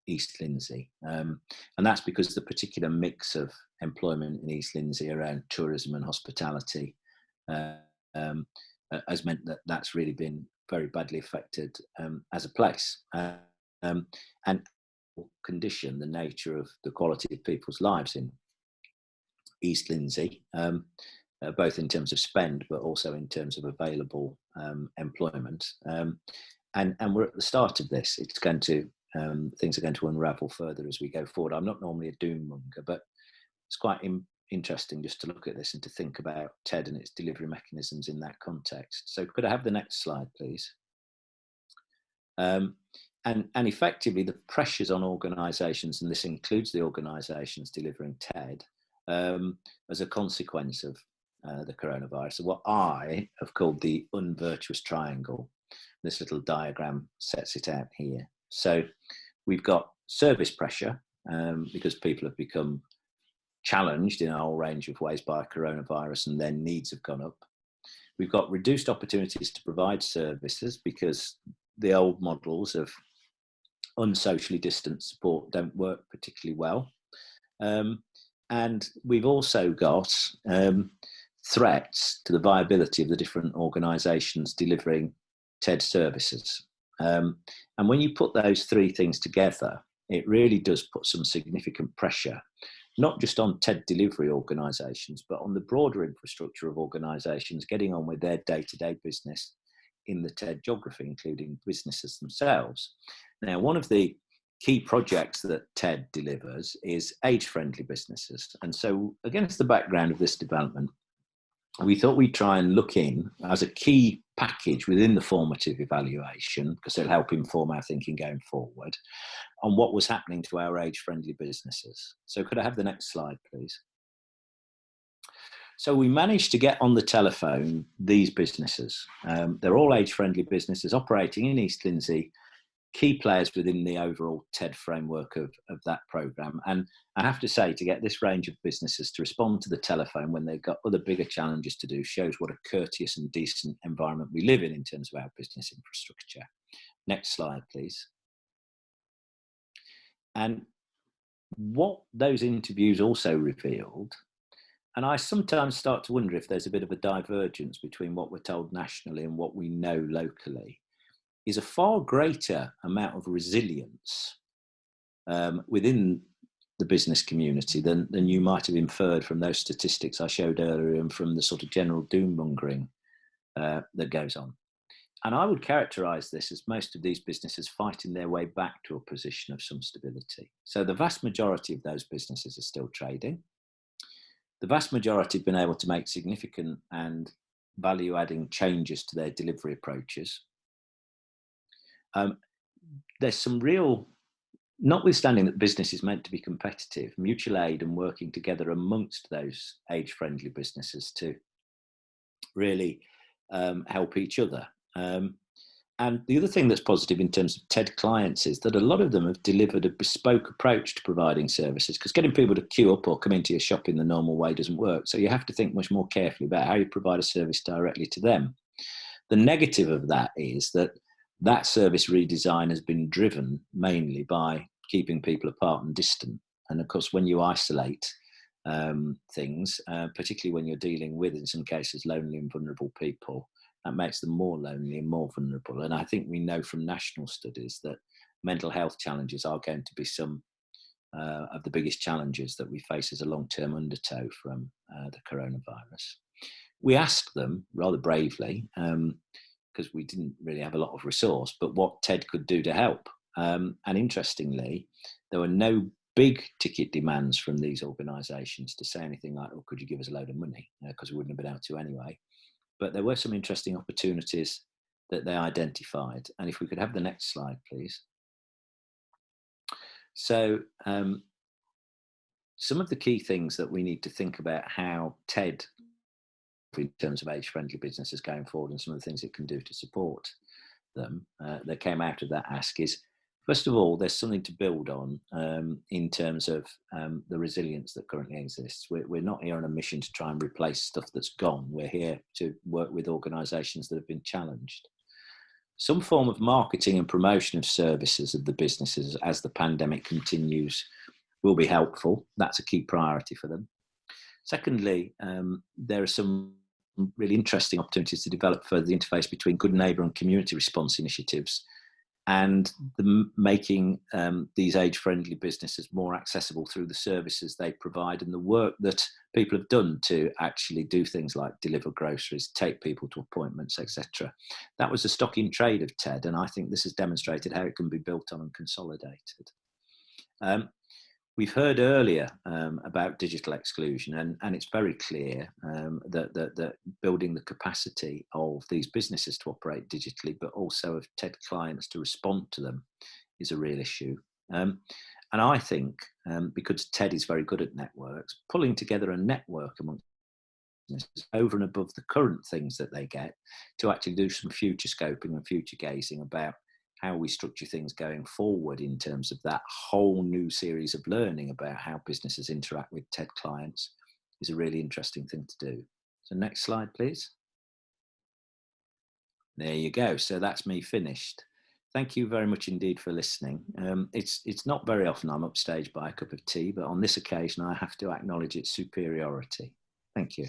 East Lindsey. And that's because the particular mix of employment in East Lindsey around tourism and hospitality has meant that that's really been very badly affected as a place. And condition, the nature of the quality of people's lives in East Lindsey, both in terms of spend, but also in terms of available employment. And we're at the start of this. It's going to things are going to unravel further as we go forward. I'm not normally a doom monger, but it's quite interesting just to look at this and to think about TED and its delivery mechanisms in that context. So could I have the next slide, please? And effectively, the pressures on organisations, and this includes the organisations delivering TED, as a consequence of the coronavirus, are what I have called the unvirtuous triangle. This little diagram sets it out here. So we've got service pressure because people have become challenged in a whole range of ways by coronavirus and their needs have gone up. We've got reduced opportunities to provide services because the old models of unsocially distant support don't work particularly well. And we've also got threats to the viability of the different organisations delivering TED services. And when you put those three things together, it really does put some significant pressure, not just on TED delivery organisations, but on the broader infrastructure of organisations getting on with their day-to-day business in the TED geography, including businesses themselves. Now, one of the key projects that TED delivers is age-friendly businesses. And so against the background of this development, we thought we'd try and look in as a key package within the formative evaluation, because it'll help inform our thinking going forward, on what was happening to our age-friendly businesses. So could I have the next slide, please? So we managed to get on the telephone these businesses. They're all age-friendly businesses operating in East Lindsey, key players within the overall TED framework of that programme. And I have to say, to get this range of businesses to respond to the telephone when they've got other bigger challenges to do shows what a courteous and decent environment we live in terms of our business infrastructure. Next slide, please. And what those interviews also revealed, and I sometimes start to wonder if there's a bit of a divergence between what we're told nationally and what we know locally, is a far greater amount of resilience within the business community than you might have inferred from those statistics I showed earlier and from the sort of general doom mongering that goes on. And I would characterise this as most of these businesses fighting their way back to a position of some stability. So the vast majority of those businesses are still trading. The vast majority have been able to make significant and value-adding changes to their delivery approaches. There's some real, notwithstanding that business is meant to be competitive, mutual aid and working together amongst those age-friendly businesses to really help each other. And the other thing that's positive in terms of TED clients is that a lot of them have delivered a bespoke approach to providing services, because getting people to queue up or come into your shop in the normal way doesn't work. So you have to think much more carefully about how you provide a service directly to them. The negative of that is that that service redesign has been driven mainly by keeping people apart and distant. And of course, when you isolate things, particularly when you're dealing with, in some cases, lonely and vulnerable people, that makes them more lonely and more vulnerable. And I think we know from national studies that mental health challenges are going to be some of the biggest challenges that we face as a long-term undertow from the coronavirus. We asked them rather bravely, because we didn't really have a lot of resource, but what TED could do to help. And interestingly, there were no big ticket demands from these organisations to say anything like, oh, could you give us a load of money? Because we wouldn't have been able to anyway. But there were some interesting opportunities that they identified. And if we could have the next slide, please. So some of the key things that we need to think about how TED, in terms of age-friendly businesses going forward, and some of the things it can do to support them, that came out of that ask is, first of all, there's something to build on in terms of the resilience that currently exists. We're not here on a mission to try and replace stuff that's gone. We're here to work with organisations that have been challenged. Some form of marketing and promotion of services of the businesses as the pandemic continues will be helpful. That's a key priority for them. Secondly, there are some really interesting opportunities to develop further the interface between good neighbour and community response initiatives and making these age-friendly businesses more accessible through the services they provide and the work that people have done to actually do things like deliver groceries, take people to appointments, etc. That was the stock in trade of TED, and I think this has demonstrated how it can be built on and consolidated. We've heard earlier about digital exclusion, and it's very clear that building the capacity of these businesses to operate digitally, but also of TED clients to respond to them, is a real issue. And I think, because TED is very good at networks, pulling together a network amongst businesses over and above the current things that they get to actually do some future scoping and future gazing about how we structure things going forward in terms of that whole new series of learning about how businesses interact with TED clients is a really interesting thing to do. So next slide, please. There you go. So that's me finished. Thank you very much indeed for listening. It's not very often I'm upstaged by a cup of tea, but on this occasion I have to acknowledge its superiority. Thank you.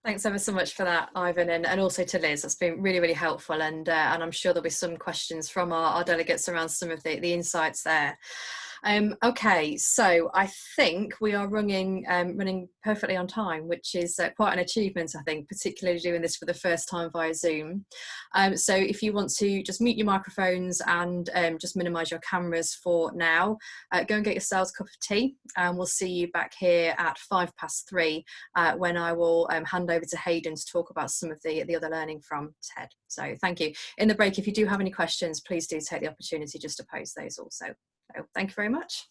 Thanks ever so much for that, Ivan, and also to Liz. That's been really, really helpful, and I'm sure there'll be some questions from our delegates around some of the insights there. Okay, so I think we are running perfectly on time, which is quite an achievement, I think, particularly doing this for the first time via Zoom. So if you want to just mute your microphones and just minimise your cameras for now, go and get yourselves a cup of tea, and we'll see you back here at 3:05 when I will hand over to Hayden to talk about some of the other learning from TED. So thank you. In the break, if you do have any questions, please do take the opportunity just to pose those also. So thank you very much.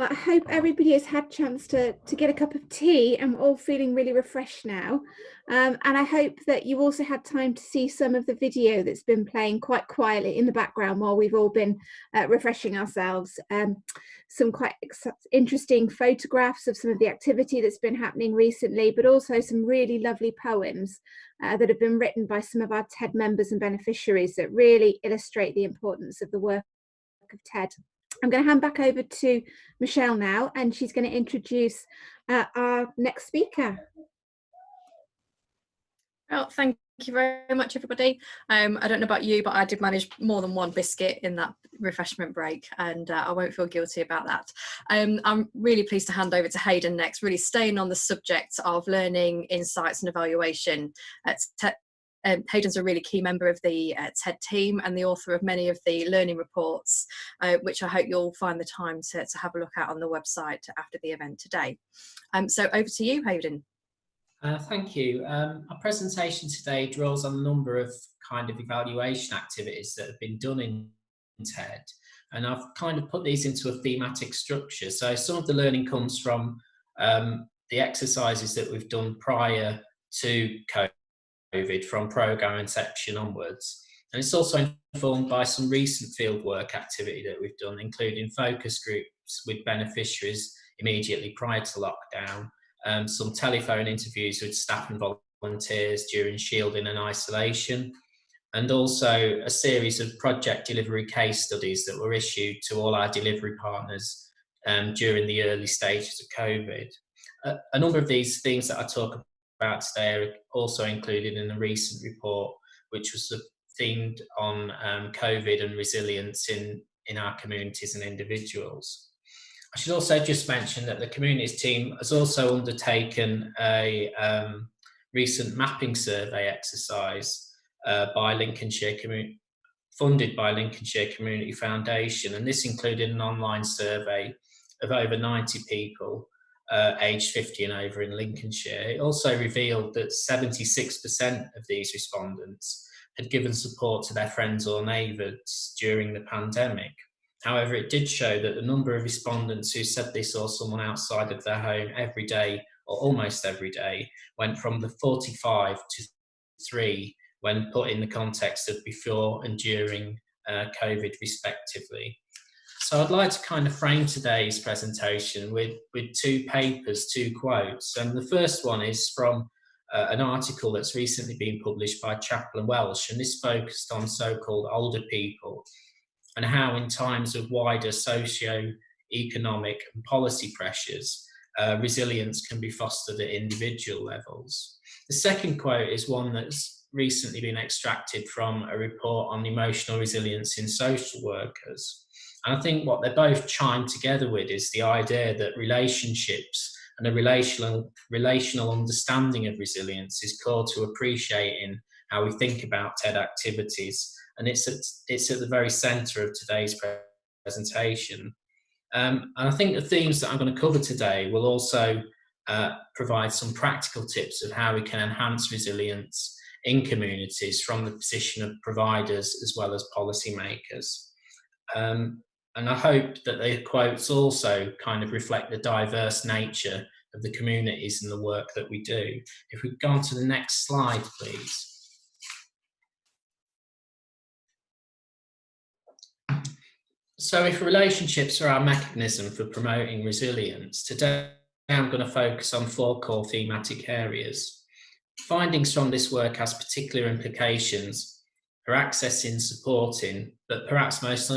Well, I hope everybody has had a chance to get a cup of tea and we're all feeling really refreshed now. And I hope that you also had time to see some of the video that's been playing quite quietly in the background while we've all been refreshing ourselves. Some quite interesting photographs of some of the activity that's been happening recently, but also some really lovely poems that have been written by some of our TED members and beneficiaries that really illustrate the importance of the work of TED. I'm going to hand back over to Michelle now, and she's going to introduce our next speaker. Well, thank you very much, everybody. I don't know about you, but I did manage more than one biscuit in that refreshment break, and I won't feel guilty about that. I'm really pleased to hand over to Hayden next, really staying on the subject of learning, insights and evaluation. Hayden's a really key member of the TED team and the author of many of the learning reports, which I hope you'll find the time to have a look at on the website after the event today. So over to you, Hayden. Thank you. Our presentation today draws on a number of kind of evaluation activities that have been done in TED, and I've kind of put these into a thematic structure. So some of the learning comes from the exercises that we've done prior to COVID, from programme inception onwards. And it's also informed by some recent fieldwork activity that we've done, including focus groups with beneficiaries immediately prior to lockdown, some telephone interviews with staff and volunteers during shielding and isolation, and also a series of project delivery case studies that were issued to all our delivery partners during the early stages of COVID. A number of these themes that I talk about today are also included in a recent report, which was themed on COVID and resilience in our communities and individuals. I should also just mention that the communities team has also undertaken a recent mapping survey exercise by Lincolnshire funded by Lincolnshire Community Foundation, and this included an online survey of over 90 people aged 50 and over in Lincolnshire. It also revealed that 76% of these respondents had given support to their friends or neighbours during the pandemic. However, it did show that the number of respondents who said they saw someone outside of their home every day or almost every day went from the 45 to 3 when put in the context of before and during COVID respectively. So I'd like to kind of frame today's presentation with two papers, two quotes. And the first one is from an article that's recently been published by Chappell and Welsh, and this focused on so-called older people and how in times of wider socio-economic and policy pressures, resilience can be fostered at individual levels. The second quote is one that's recently been extracted from a report on emotional resilience in social workers. And I think what they both chime together with is the idea that relationships and a relational understanding of resilience is core to appreciating how we think about TED activities. And it's at the very centre of today's presentation. And I think the themes that I'm going to cover today will also provide some practical tips of how we can enhance resilience in communities from the position of providers as well as policymakers. And I hope that the quotes also kind of reflect the diverse nature of the communities and the work that we do. If we go on to the next slide, please. So if relationships are our mechanism for promoting resilience, today I'm going to focus on 4 core thematic areas. Findings from this work has particular implications for accessing, supporting, but perhaps most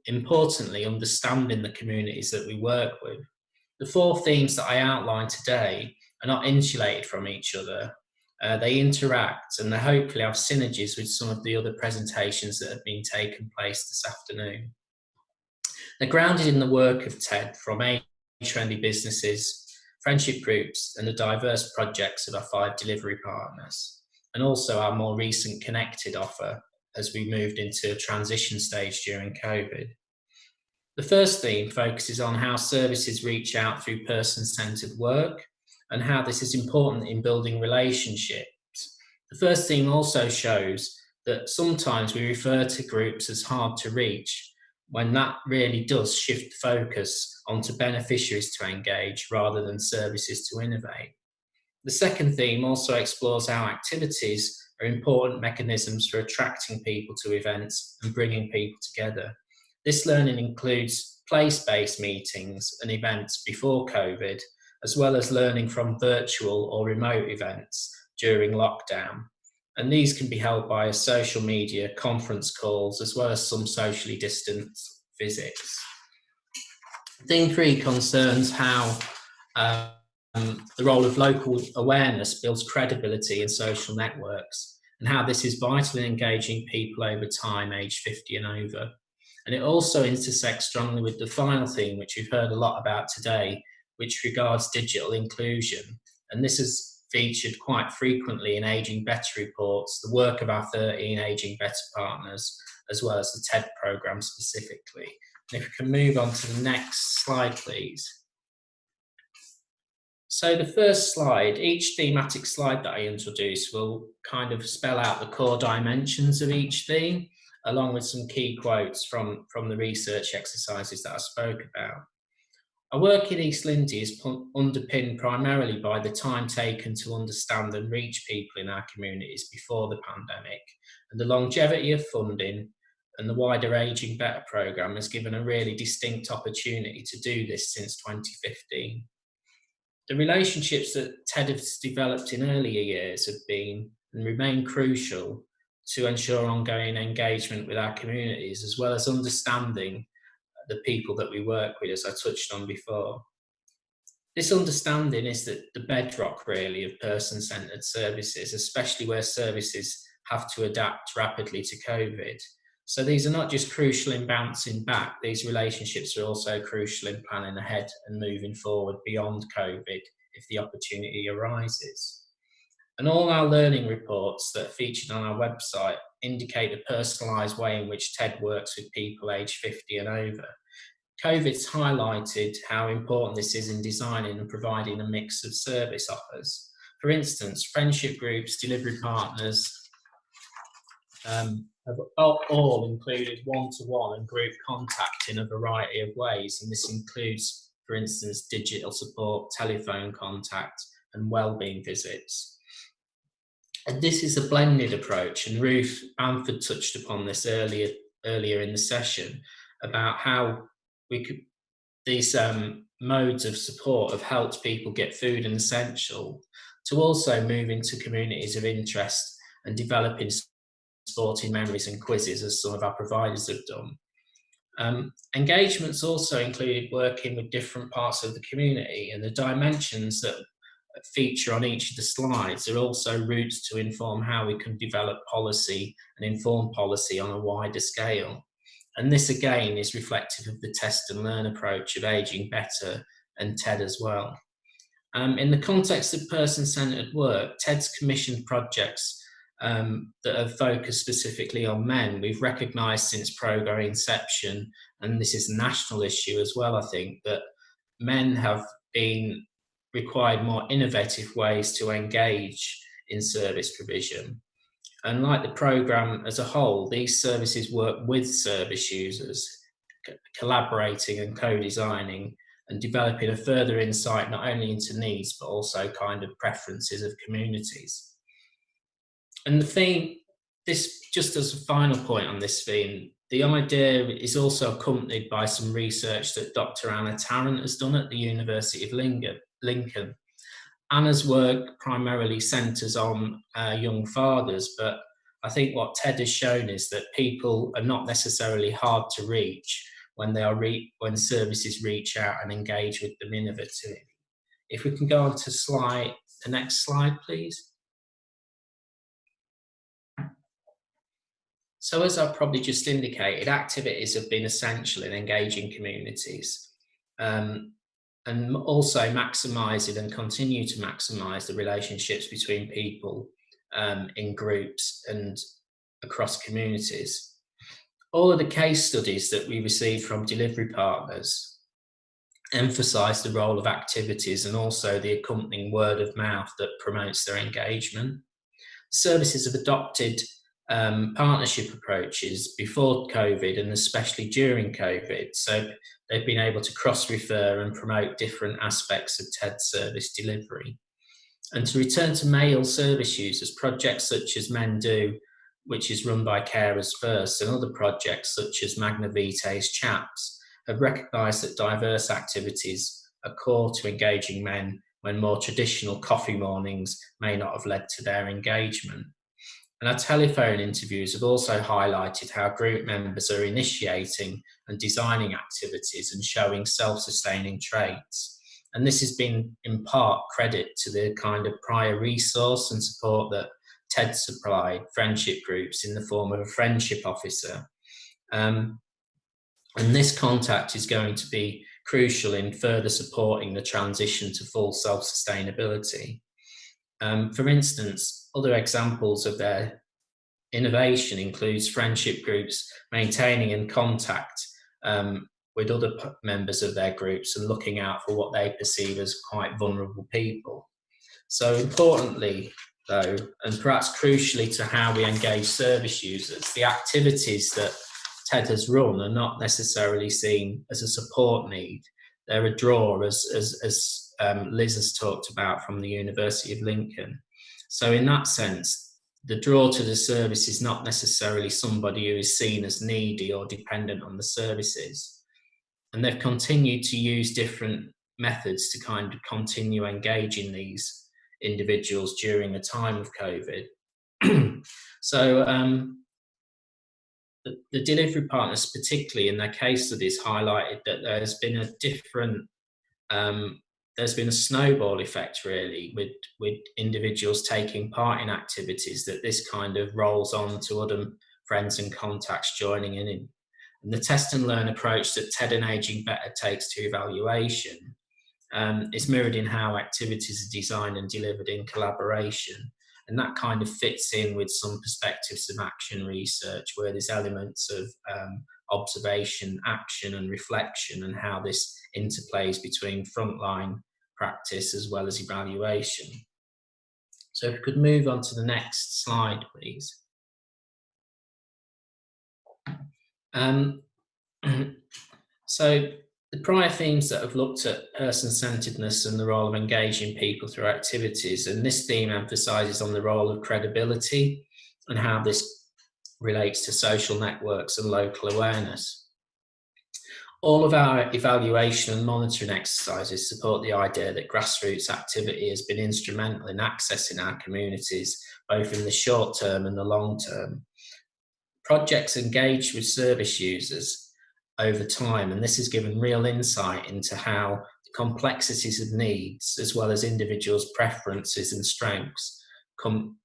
importantly, understanding the communities that we work with. The 4 themes that I outlined today are not insulated from each other. They interact and they hopefully have synergies with some of the other presentations that have been taking place this afternoon. They're grounded in the work of TED, from age-friendly businesses, friendship groups, and the diverse projects of our 5 delivery partners, and also our more recent Connected offer as we moved into a transition stage during COVID. The first theme focuses on how services reach out through person-centred work and how this is important in building relationships. The first theme also shows that sometimes we refer to groups as hard to reach, when that really does shift focus onto beneficiaries to engage rather than services to innovate. The second theme also explores how activities are important mechanisms for attracting people to events and bringing people together. This learning includes place-based meetings and events before COVID, as well as learning from virtual or remote events during lockdown. And these can be held via social media, conference calls, as well as some socially distanced visits. Theme 3 concerns how the role of local awareness builds credibility in social networks, and how this is vital in engaging people over time, aged 50 and over. And it also intersects strongly with the final theme, which we've heard a lot about today, which regards digital inclusion. And this is featured quite frequently in Aging Better reports, the work of our 13 Aging Better partners, as well as the TED programme specifically. And if we can move on to the next slide, please. So the first slide, each thematic slide that I introduce will kind of spell out the core dimensions of each theme, along with some key quotes from the research exercises that I spoke about. Our work in East Lindsey is underpinned primarily by the time taken to understand and reach people in our communities before the pandemic, and the longevity of funding and the wider Aging Better programme has given a really distinct opportunity to do this since 2015. The relationships that TED has developed in earlier years have been and remain crucial to ensure ongoing engagement with our communities, as well as understanding the people that we work with, as I touched on before. This understanding is the bedrock, really, of person-centred services, especially where services have to adapt rapidly to COVID. So these are not just crucial in bouncing back, these relationships are also crucial in planning ahead and moving forward beyond COVID if the opportunity arises. And all our learning reports that are featured on our website indicate the personalised way in which TED works with people aged 50 and over. COVID's highlighted how important this is in designing and providing a mix of service offers. For instance, friendship groups, delivery partners have all included one-to-one and group contact in a variety of ways, and this includes, for instance, digital support, telephone contact, and wellbeing visits. And this is a blended approach, and Ruth Bamford touched upon this earlier in the session about how these modes of support have helped people get food and essential to also move into communities of interest and developing sporting memories and quizzes, as some of our providers have done. Engagements also included working with different parts of the community, and the dimensions that feature on each of the slides are also routes to inform how we can develop policy and inform policy on a wider scale. And this again is reflective of the test and learn approach of Aging Better and TED as well. In the context of person-centred work, TED's commissioned projects that have focused specifically on men. We've recognised since programme inception, and this is a national issue as well, I think, that men have been required more innovative ways to engage in service provision. And like the programme as a whole, these services work with service users, collaborating and co-designing and developing a further insight not only into needs, but also kind of preferences of communities. And the theme, this just as a final point on this theme, the idea is also accompanied by some research that Dr. Anna Tarrant has done at the University of Lincoln. Anna's work primarily centres on young fathers, but I think what TED has shown is that people are not necessarily hard to reach when when services reach out and engage with them innovatively. If we can go on to the next slide, please. So as I've probably just indicated, activities have been essential in engaging communities and also maximising and continue to maximise the relationships between people in groups and across communities. All of the case studies that we received from delivery partners emphasise the role of activities and also the accompanying word of mouth that promotes their engagement. Services have adopted partnership approaches before COVID and especially during COVID. So they've been able to cross-refer and promote different aspects of TED service delivery. And to return to male service users, projects such as Men Do, which is run by Carers First, and other projects such as Magna Vitae's Chaps have recognised that diverse activities are core to engaging men when more traditional coffee mornings may not have led to their engagement. And our telephone interviews have also highlighted how group members are initiating and designing activities and showing self-sustaining traits. And this has been in part credit to the kind of prior resource and support that TED supplied friendship groups in the form of a friendship officer. And this contact is going to be crucial in further supporting the transition to full self-sustainability. For instance, other examples of their innovation includes friendship groups maintaining in contact with other members of their groups and looking out for what they perceive as quite vulnerable people. So importantly, though, and perhaps crucially to how we engage service users, the activities that TED has run are not necessarily seen as a support need. They're a draw, as Liz has talked about from the University of Lincoln. So in that sense, the draw to the service is not necessarily somebody who is seen as needy or dependent on the services. And they've continued to use different methods to kind of continue engaging these individuals during the time of COVID. So the delivery partners, particularly in their case studies, highlighted that there's been a different, there's been a snowball effect really with individuals taking part in activities, that this kind of rolls on to other friends and contacts joining in. And the test and learn approach that TED and Aging Better takes to evaluation is mirrored in how activities are designed and delivered in collaboration. And that kind of fits in with some perspectives of action research, where there's elements of observation, action and reflection, and how this interplays between frontline practice as well as evaluation. So if we could move on to the next slide, please. So the prior themes that have looked at person-centeredness and the role of engaging people through activities, and this theme emphasises on the role of credibility and how this relates to social networks and local awareness. All of our evaluation and monitoring exercises support the idea that grassroots activity has been instrumental in accessing our communities, both in the short term and the long term. Projects engage with service users over time, and this has given real insight into how the complexities of needs, as well as individuals' preferences and strengths, come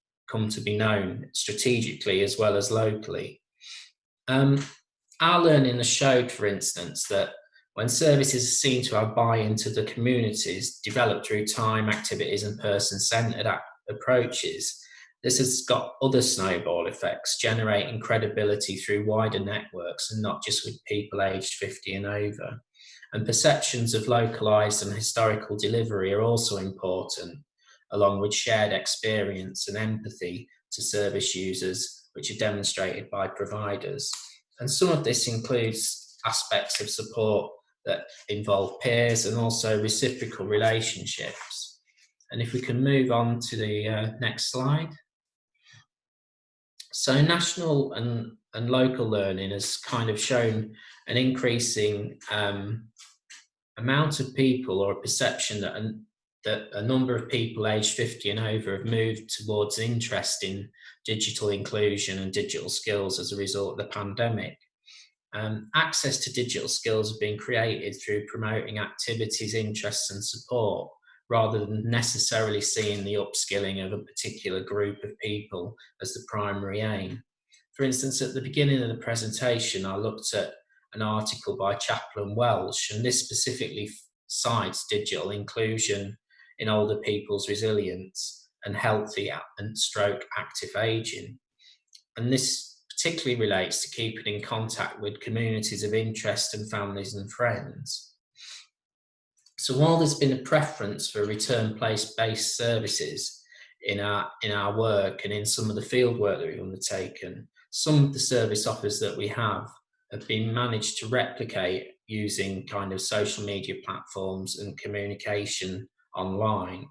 to be known strategically as well as locally. Our learning has showed, for instance, that when services are seen to have buy-in to the communities, developed through time, activities and person-centred approaches, this has got other snowball effects, generating credibility through wider networks and not just with people aged 50 and over. And perceptions of localised and historical delivery are also important, along with shared experience and empathy to service users, which are demonstrated by providers. And some of this includes aspects of support that involve peers and also reciprocal relationships. And if we can move on to the next slide. So national and local learning has kind of shown an increasing amount of people, or a perception that a number of people aged 50 and over have moved towards interest in digital inclusion and digital skills as a result of the pandemic. Access to digital skills have been created through promoting activities, interests and support, rather than necessarily seeing the upskilling of a particular group of people as the primary aim. For instance, at the beginning of the presentation, I looked at an article by Chaplin Welsh, and this specifically cites digital inclusion in older people's resilience and healthy and stroke active ageing. And this particularly relates to keeping in contact with communities of interest and families and friends. So while there's been a preference for return place-based services, in our work and in some of the field work that we've undertaken. Some of the service offers that we have been managed to replicate using kind of social media platforms and communication online.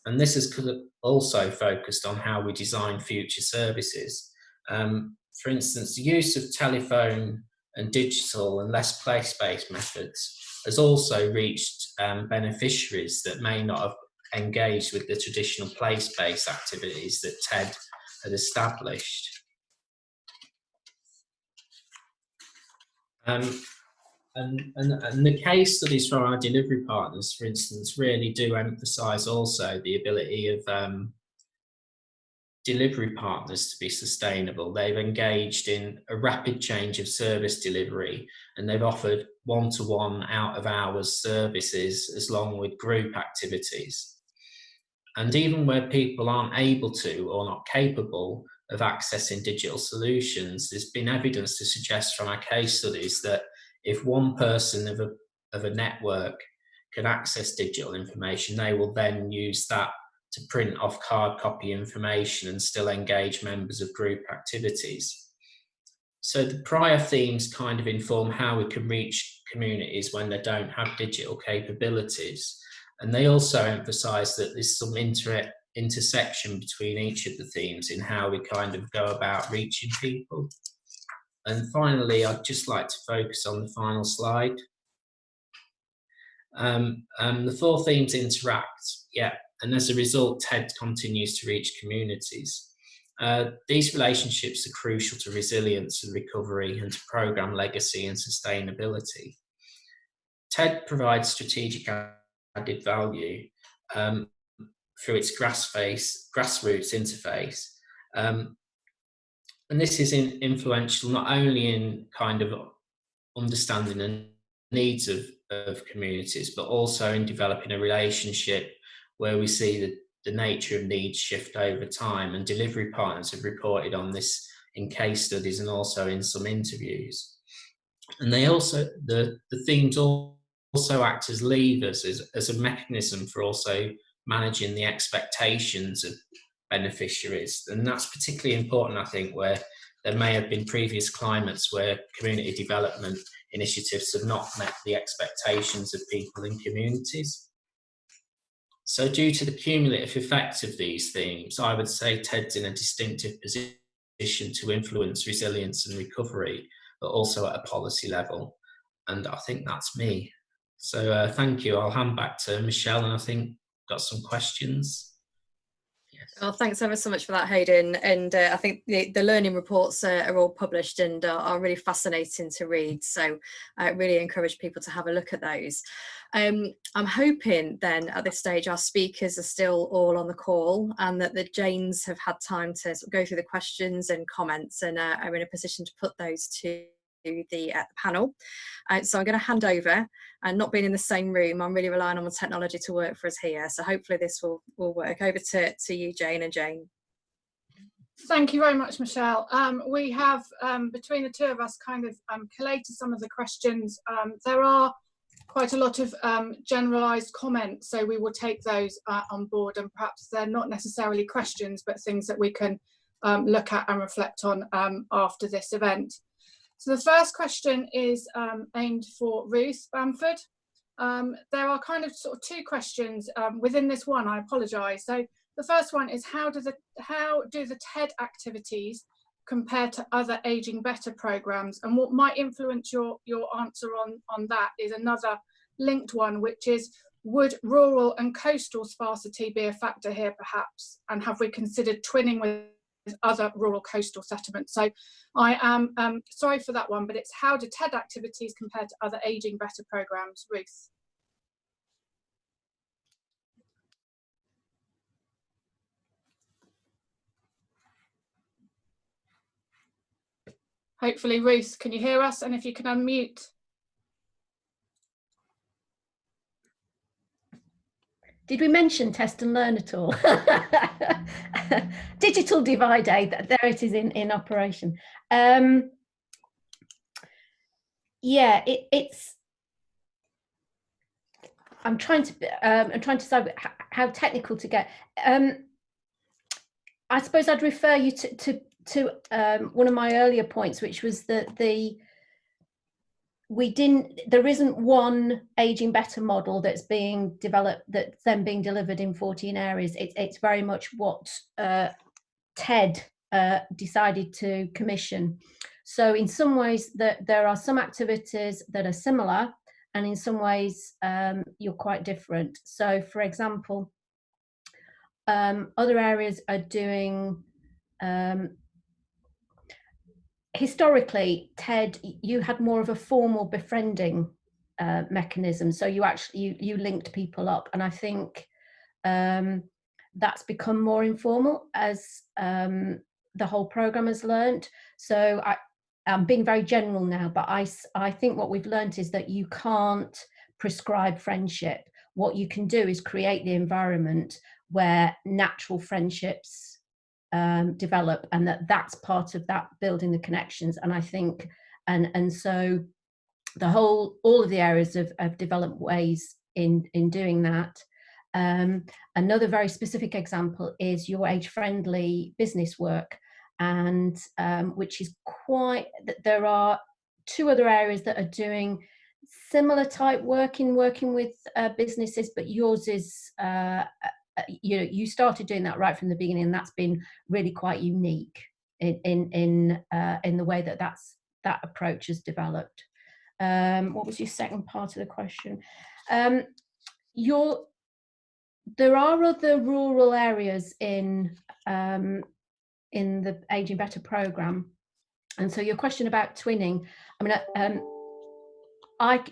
And this has also focused on how we design future services. For instance, the use of telephone and digital and less place-based methods has also reached beneficiaries that may not have engaged with the traditional place-based activities that TED had established. And the case studies from our delivery partners, for instance, really do emphasise also the ability of delivery partners to be sustainable. They've engaged in a rapid change of service delivery, and they've offered one-to-one out-of-hours services along with group activities. And even where people aren't able to or not capable of accessing digital solutions, there's been evidence to suggest from our case studies that if one person of a network can access digital information, they will then use that to print off hard copy information and still engage members of group activities. So the prior themes kind of inform how we can reach communities when they don't have digital capabilities. And they also emphasise that there's some intersection between each of the themes in how we kind of go about reaching people. And finally, I'd just like to focus on the final slide. The four themes interact, and as a result, TED continues to reach communities. These relationships are crucial to resilience and recovery and to programme legacy and sustainability. TED provides strategic added value through its grassroots interface. And this is influential not only in kind of understanding the needs of communities, but also in developing a relationship where we see the nature of needs shift over time. And delivery partners have reported on this in case studies and also in some interviews. And they also, the themes also act as levers, as a mechanism for also managing the expectations of beneficiaries. And that's particularly important, I think, where there may have been previous climates where community development initiatives have not met the expectations of people in communities. So due to the cumulative effect of these themes, I would say TED's in a distinctive position to influence resilience and recovery, but also at a policy level. And I think that's me. So thank you. I'll hand back to Michelle, and I think got some questions. Yes. Well, thanks ever so much for that, Hayden. And I think the learning reports are all published and are really fascinating to read. So I really encourage people to have a look at those. I'm hoping then at this stage our speakers are still all on the call, and that the Janes have had time to go through the questions and comments and are in a position to put those to the panel. So I'm going to hand over, and not being in the same room, I'm really relying on the technology to work for us here. So hopefully this will work. Over to you, Jane and Jane. Thank you very much, Michelle. We have, between the two of us, kind of collated some of the questions. There are quite a lot of generalised comments, so we will take those on board, and perhaps they're not necessarily questions, but things that we can look at and reflect on after this event. So the first question is aimed for Ruth Bamford. There are kind of sort of two questions within this one. I apologise. So the first one is how do the TED activities compare to other Ageing Better programmes, and what might influence your answer on that is another linked one, which is, would rural and coastal sparsity be a factor here perhaps, and have we considered twinning with other rural coastal settlements? So I am sorry for that one, but it's how do TED activities compare to other Ageing Better programmes? Ruth. Hopefully, Ruth, can you hear us? And if you can unmute. Did we mention test and learn at all? Digital divide day, there it is in operation. Yeah, it's. I'm trying to decide how technical to get. I suppose I'd refer you to one of my earlier points, which was that there isn't one Aging Better model that's being developed, that's then being delivered in 14 areas. It's very much what TED decided to commission. So in some ways there are some activities that are similar, and in some ways you're quite different. So for example, other areas are doing, historically, TED, you had more of a formal befriending mechanism. So you linked people up, and I think that's become more informal as the whole program has learned. So I'm being very general now, but I think what we've learned is that you can't prescribe friendship. What you can do is create the environment where natural friendships develop, and that's part of that, building the connections. And I think, and so all of the areas have developed ways in doing that. Another very specific example is your age-friendly business work, and which is there are 2 other areas that are doing similar type working with businesses, but yours is you started doing that right from the beginning, and that's been really quite unique in the way that approach has developed. What was your second part of the question? There are other rural areas in the Aging Better programme, and so your question about twinning, I mean,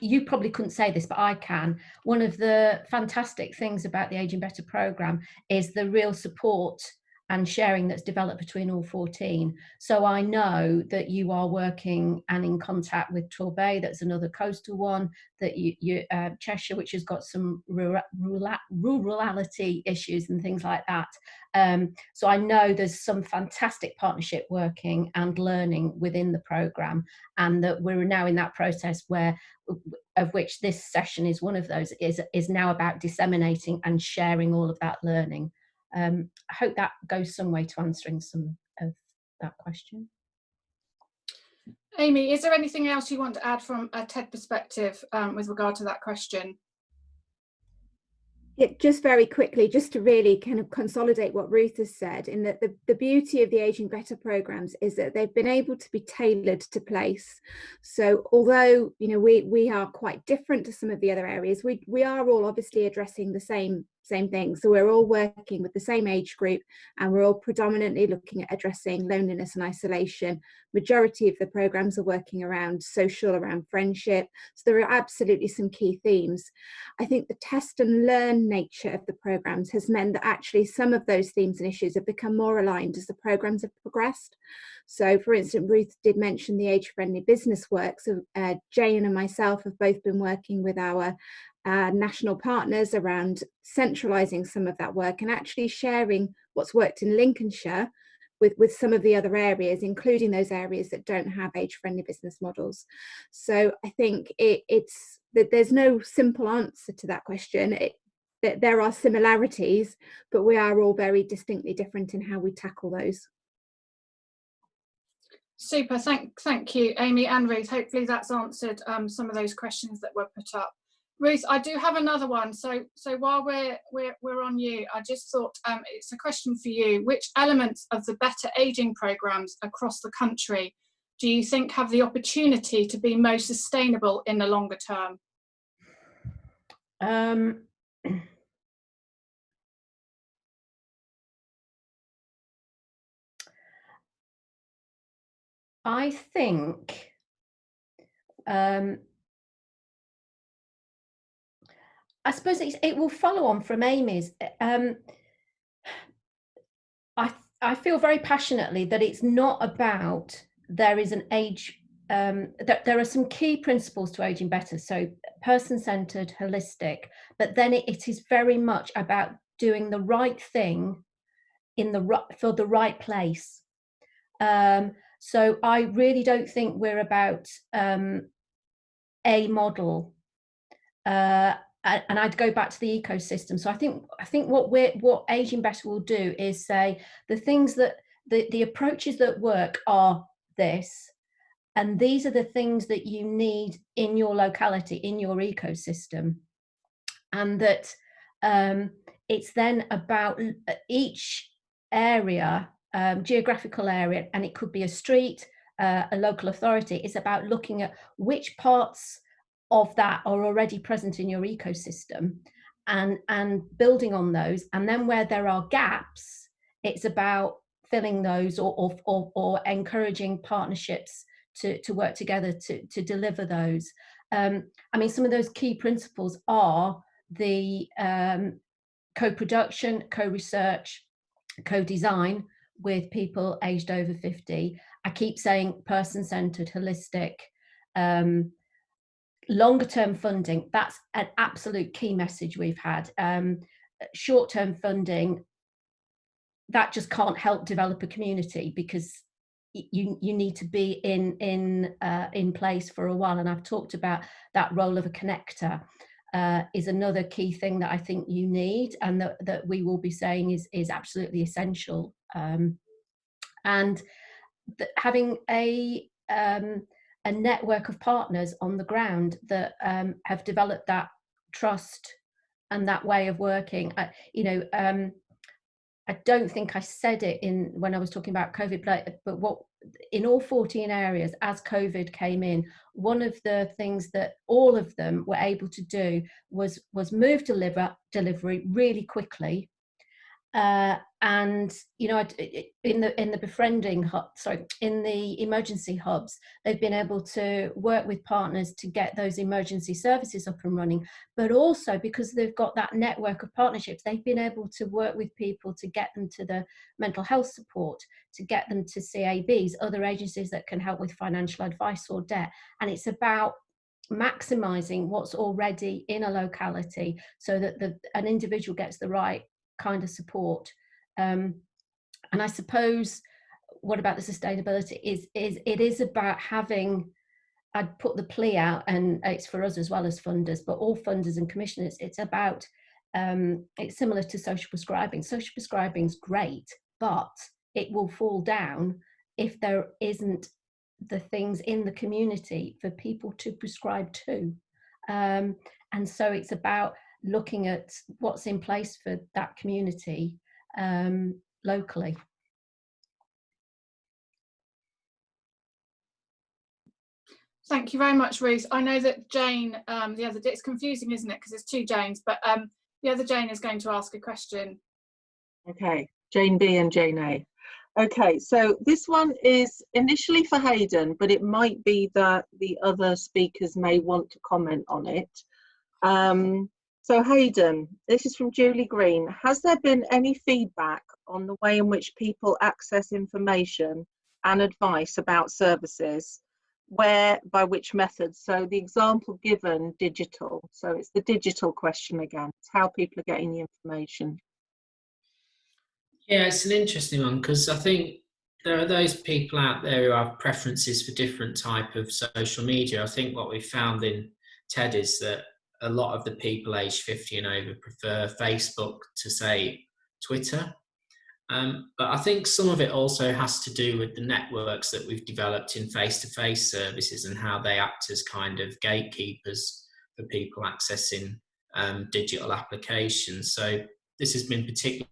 you probably couldn't say this, but I can. One of the fantastic things about the Aging Better programme is the real support and sharing that's developed between all 14. So I know that you are working and in contact with Torbay, that's another coastal one, that Cheshire, which has got some rurality issues and things like that. So I know there's some fantastic partnership working and learning within the programme, and that we're now in that process of which this session is one of those, is now about disseminating and sharing all of that learning. I hope that goes some way to answering some of that question. Amy, is there anything else you want to add from a TED perspective with regard to that question? Yeah, just very quickly, just to really kind of consolidate what Ruth has said, in that the beauty of the Aging Better programs is that they've been able to be tailored to place. So although, you know, we are quite different to some of the other areas, we are all obviously addressing the same thing. So we're all working with the same age group, and we're all predominantly looking at addressing loneliness and isolation. Majority of the programs are working around social, around friendship. So there are absolutely some key themes. I think the test and learn nature of the programs has meant that actually some of those themes and issues have become more aligned as the programs have progressed. So for instance, Ruth did mention the age-friendly business work. So Jane and myself have both been working with our national partners around centralising some of that work and actually sharing what's worked in Lincolnshire with some of the other areas, including those areas that don't have age-friendly business models. So I think it's that there's no simple answer to that question. That there are similarities, but we are all very distinctly different in how we tackle those. Super, thank you, Amy and Ruth. Hopefully that's answered some of those questions that were put up. Ruth, I do have another one. So while we're on you, I just thought it's a question for you. Which elements of the Better Ageing programs across the country do you think have the opportunity to be most sustainable in the longer term? I think I suppose it will follow on from Amy's. I feel very passionately that it's not about there is an age, that there are some key principles to Aging Better. So person-centered, holistic, but then it is very much about doing the right thing for the right place. So I really don't think we're about a model. and I'd go back to the ecosystem. So I think what Aging Better will do is say the things that the approaches that work are this, and these are the things that you need in your locality, in your ecosystem, and that it's then about each area, geographical area, and it could be a street, a local authority. It's about looking at which parts of that are already present in your ecosystem and building on those. And then where there are gaps, it's about filling those or encouraging partnerships to work together to deliver those. I mean, some of those key principles are the co-production, co-research, co-design with people aged over 50. I keep saying person-centered, holistic, longer term funding. That's an absolute key message we've had. Short-term funding, that just can't help develop a community, because you need to be in place for a while. And I've talked about that role of a connector is another key thing that I think you need, and that we will be saying is absolutely essential. And having a network of partners on the ground that have developed that trust and that way of working. I don't think I said it when I was talking about COVID, but what in all 14 areas, as COVID came in, one of the things that all of them were able to do was move delivery really quickly. And in the befriending hub, in the emergency hubs, they've been able to work with partners to get those emergency services up and running, but also because they've got that network of partnerships, they've been able to work with people to get them to the mental health support, to get them to CABs, other agencies that can help with financial advice or debt. And it's about maximizing what's already in a locality so that an individual gets the right kind of support. And I suppose what about the sustainability is it is about having, I'd put the plea out, and it's for us as well as funders, but all funders and commissioners, it's about it's similar to social prescribing. Social prescribing is great, but it will fall down if there isn't the things in the community for people to prescribe to. And so it's about looking at what's in place for that community locally. Thank you very much, Ruth. I know that Jane, the other, it's confusing, isn't it? Because there's two Janes, but the other Jane is going to ask a question. Okay, Jane B and Jane A. Okay, so this one is initially for Hayden, but it might be that the other speakers may want to comment on it. So Hayden, this is from Julie Green. Has there been any feedback on the way in which people access information and advice about services? Where, by which methods? So the example given, digital. So it's the digital question again. It's how people are getting the information. Yeah, it's an interesting one, because I think there are those people out there who have preferences for different type of social media. I think what we found in TED is that a lot of the people aged 50 and over prefer Facebook to, say, Twitter. But I think some of it also has to do with the networks that we've developed in face-to-face services and how they act as kind of gatekeepers for people accessing digital applications. So this has been particularly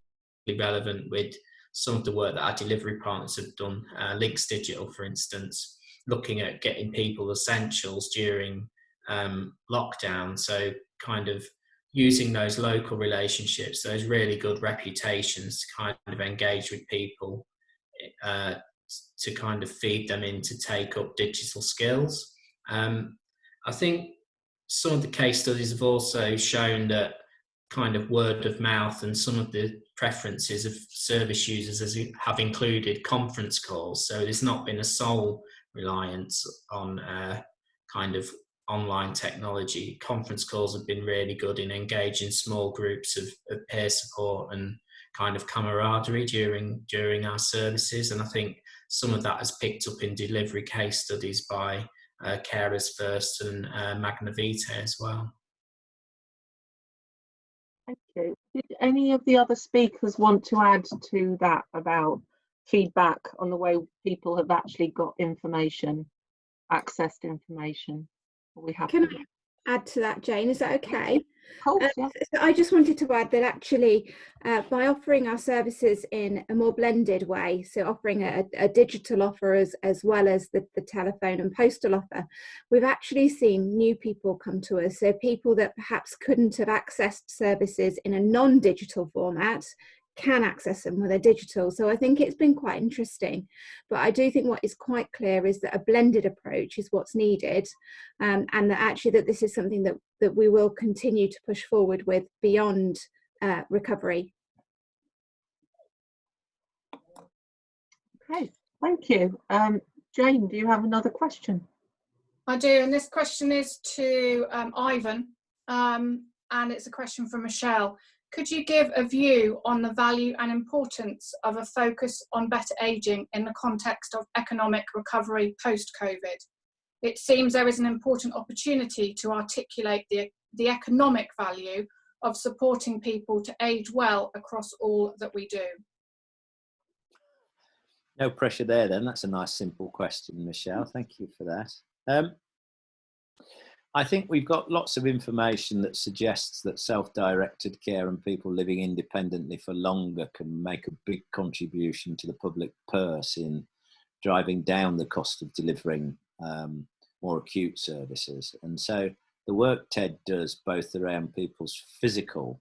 relevant with some of the work that our delivery partners have done, Links Digital, for instance, looking at getting people essentials during lockdown. So kind of using those local relationships, those really good reputations to kind of engage with people, to kind of feed them in to take up digital skills. I think some of the case studies have also shown that kind of word of mouth and some of the preferences of service users have included conference calls. So there's not been a sole reliance on kind of online technology. Conference calls have been really good in engaging small groups of peer support and kind of camaraderie during our services. And I think some of that has picked up in delivery case studies by Carers First and Magna Vitae as well. Thank you. Did any of the other speakers want to add to that about feedback on the way people have actually got information, accessed information? We have Can to I add to that, Jane? Is that okay? Cool, yeah. So I just wanted to add that actually by offering our services in a more blended way, so offering a digital offer as well as the telephone and postal offer, we've actually seen new people come to us. So people that perhaps couldn't have accessed services in a non-digital format can access them with a digital. So I think it's been quite interesting. But I do think what is quite clear is that a blended approach is what's needed, and that actually that this is something that we will continue to push forward with beyond recovery. Okay, thank you. Jane, do you have another question? I do, and this question is to Ivan, and it's a question from Michelle. Could you give a view on the value and importance of a focus on better ageing in the context of economic recovery post-COVID? It seems there is an important opportunity to articulate the economic value of supporting people to age well across all that we do. No pressure there then. That's a nice simple question, Michelle. Thank you for that. I think we've got lots of information that suggests that self-directed care and people living independently for longer can make a big contribution to the public purse in driving down the cost of delivering more acute services. And so the work TED does both around people's physical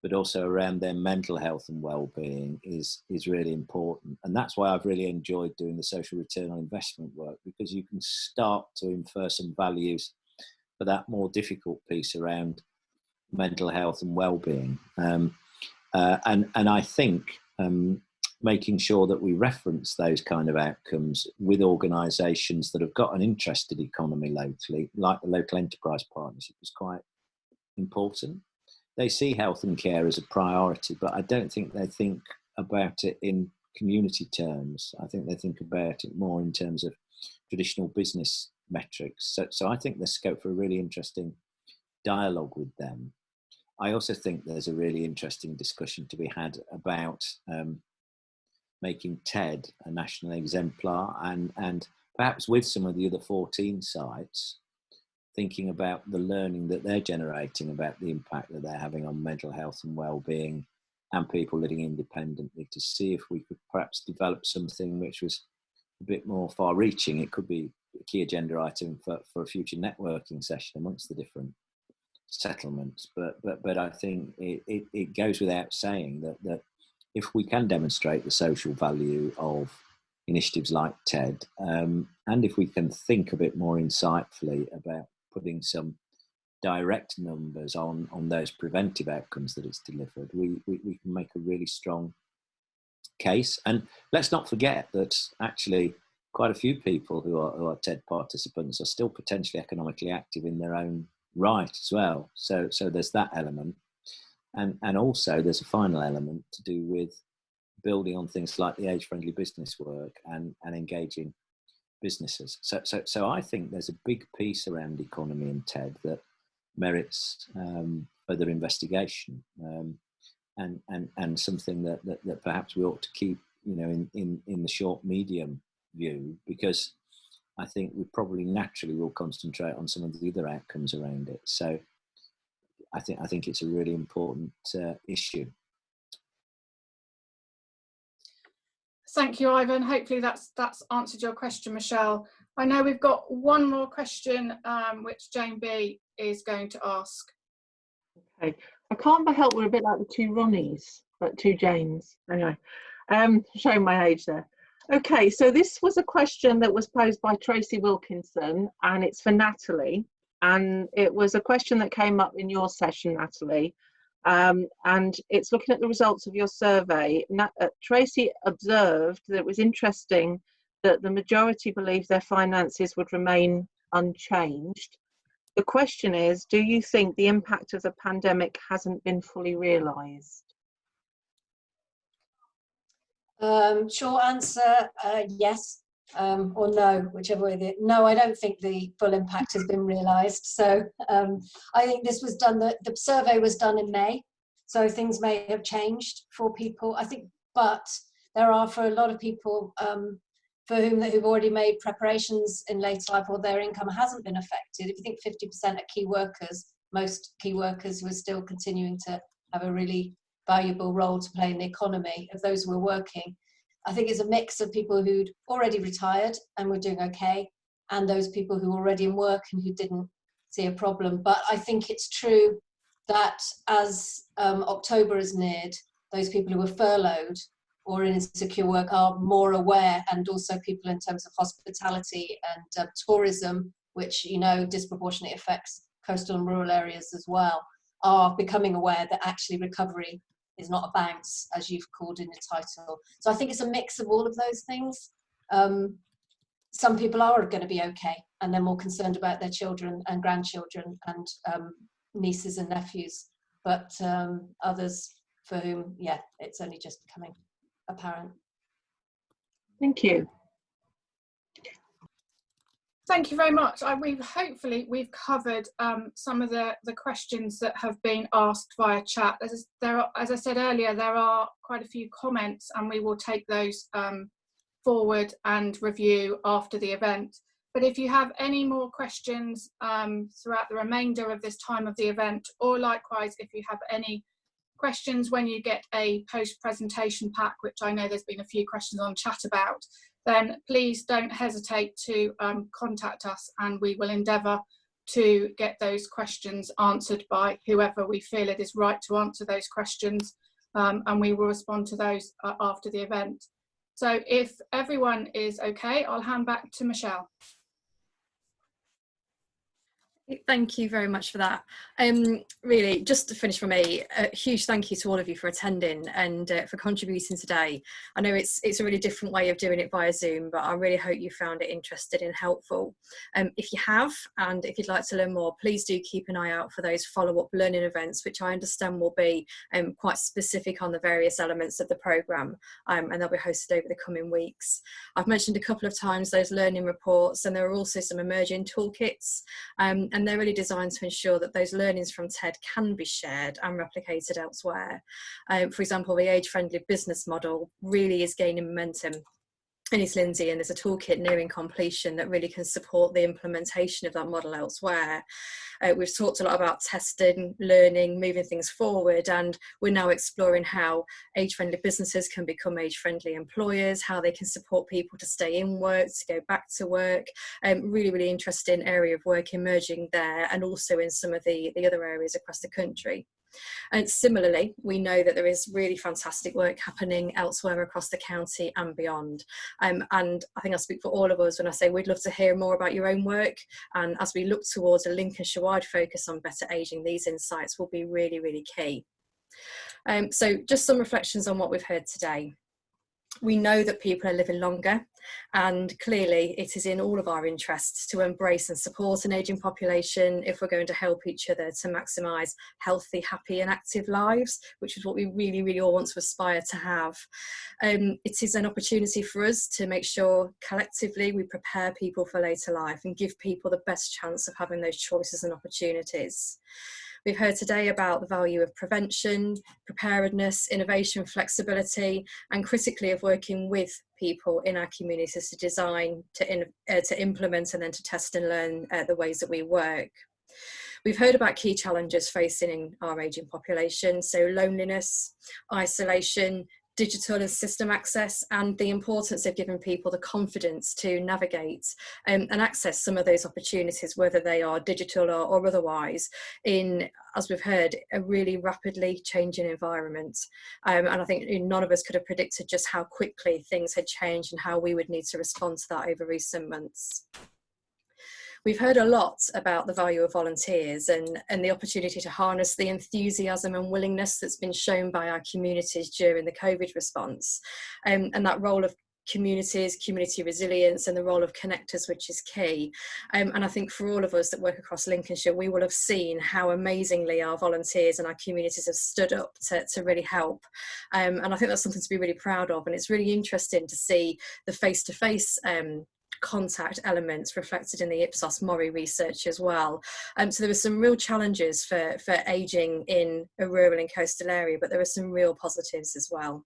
but also around their mental health and well-being is really important. And that's why I've really enjoyed doing the social return on investment work, because you can start to infer some values for that more difficult piece around mental health and well-being. And I think making sure that we reference those kind of outcomes with organisations that have got an interested economy locally, like the Local Enterprise Partnership, is quite important. They see health and care as a priority, but I don't think they think about it in community terms. I think they think about it more in terms of traditional business metrics. So I think there's scope for a really interesting dialogue with them. I also think there's a really interesting discussion to be had about making TED a national exemplar, and perhaps with some of the other 14 sites, thinking about the learning that they're generating about the impact that they're having on mental health and well-being and people living independently, to see if we could perhaps develop something which was a bit more far-reaching. It could be a key agenda item for a future networking session amongst the different settlements. But I think it goes without saying that if we can demonstrate the social value of initiatives like TED, and if we can think a bit more insightfully about putting some direct numbers on those preventive outcomes that it's delivered, we can make a really strong case. And let's not forget that actually quite a few people who are TED participants are still potentially economically active in their own right as well. So there's that element. And also there's a final element to do with building on things like the age-friendly business work and engaging businesses. So I think there's a big piece around economy and TED that merits further investigation, and something that perhaps we ought to keep, in the short medium view, because I think we probably naturally will concentrate on some of the other outcomes around it. So I think it's a really important issue. Thank you, Ivan. Hopefully that's answered your question, Michelle. I know we've got one more question, which Jane B is going to ask. Okay, I can't but help, we're a bit like the two Ronnies, but two Janes. Anyway, showing my age there. Okay, so this was a question that was posed by Tracy Wilkinson, and it's for Natalie. And it was a question that came up in your session, Natalie. And it's looking at the results of your survey. Tracy observed that it was interesting that the majority believed their finances would remain unchanged. The question is, do you think the impact of the pandemic hasn't been fully realised? Short answer, yes, or no, whichever way. No, I don't think the full impact has been realised. So I think this was done, the survey was done in May, So things may have changed for people, I think, but there are, for a lot of people for who've already made preparations in later life, or their income hasn't been affected. If you think 50% are key workers, most key workers who are still continuing to have a really valuable role to play in the economy, of those who are working, I think it's a mix of people who'd already retired and were doing okay, and those people who were already in work and who didn't see a problem. But I think it's true that as October has neared, those people who were furloughed or in insecure work are more aware, and also people in terms of hospitality and tourism, which, you know, disproportionately affects coastal and rural areas as well, are becoming aware that actually recovery is not a bounce, as you've called in your title. So I think it's a mix of all of those things. Some people are going to be okay, and they're more concerned about their children and grandchildren and nieces and nephews, but others for whom, yeah, it's only just becoming apparent. Thank you. Thank you very much. Hopefully we've covered some of the questions that have been asked via chat. As I said earlier, there are quite a few comments, and we will take those forward and review after the event. But if you have any more questions throughout the remainder of this time of the event, or likewise if you have any questions when you get a post-presentation pack, which I know there's been a few questions on chat about, then please don't hesitate to contact us, and we will endeavour to get those questions answered by whoever we feel it is right to answer those questions, and we will respond to those after the event. So if everyone is okay, I'll hand back to Michelle. Thank you very much for that. Really, just to finish for me, a huge thank you to all of you for attending and for contributing today. I know it's a really different way of doing it via Zoom, but I really hope you found it interesting and helpful. If you have, and if you'd like to learn more, please do keep an eye out for those follow-up learning events, which I understand will be quite specific on the various elements of the programme, and they'll be hosted over the coming weeks. I've mentioned a couple of times those learning reports, and there are also some emerging toolkits, and they're really designed to ensure that those learnings from TED can be shared and replicated elsewhere. For example, the age-friendly business model really is gaining momentum in East Lindsey, and there's a toolkit nearing completion that really can support the implementation of that model elsewhere. We've talked a lot about testing, learning, moving things forward, and we're now exploring how age-friendly businesses can become age-friendly employers, how they can support people to stay in work, to go back to work. Really, really interesting area of work emerging there, and also in some of the other areas across the country. And similarly, we know that there is really fantastic work happening elsewhere across the county and beyond. And I think I speak for all of us when I say we'd love to hear more about your own work. And as we look towards a Lincolnshire-wide focus on better ageing, these insights will be really, really key. So just some reflections on what we've heard today. We know that people are living longer, and clearly it is in all of our interests to embrace and support an ageing population if we're going to help each other to maximise healthy, happy and active lives, which is what we really, really all want to aspire to have. It is an opportunity for us to make sure collectively we prepare people for later life and give people the best chance of having those choices and opportunities. We've heard today about the value of prevention, preparedness, innovation, flexibility, and critically of working with people in our communities to design, to implement, and then to test and learn the ways that we work. We've heard about key challenges facing our ageing population, so loneliness, isolation, digital and system access, and the importance of giving people the confidence to navigate and access some of those opportunities, whether they are digital or otherwise, in, as we've heard, a really rapidly changing environment. And I think none of us could have predicted just how quickly things had changed and how we would need to respond to that over recent months. We've heard a lot about the value of volunteers and the opportunity to harness the enthusiasm and willingness that's been shown by our communities during the COVID response, and that role of communities, community resilience, and the role of connectors, which is key. And I think for all of us that work across Lincolnshire, we will have seen how amazingly our volunteers and our communities have stood up to really help. And I think that's something to be really proud of. And it's really interesting to see the face-to-face contact elements reflected in the Ipsos Mori research as well. So there were some real challenges for ageing in a rural and coastal area, but there are some real positives as well.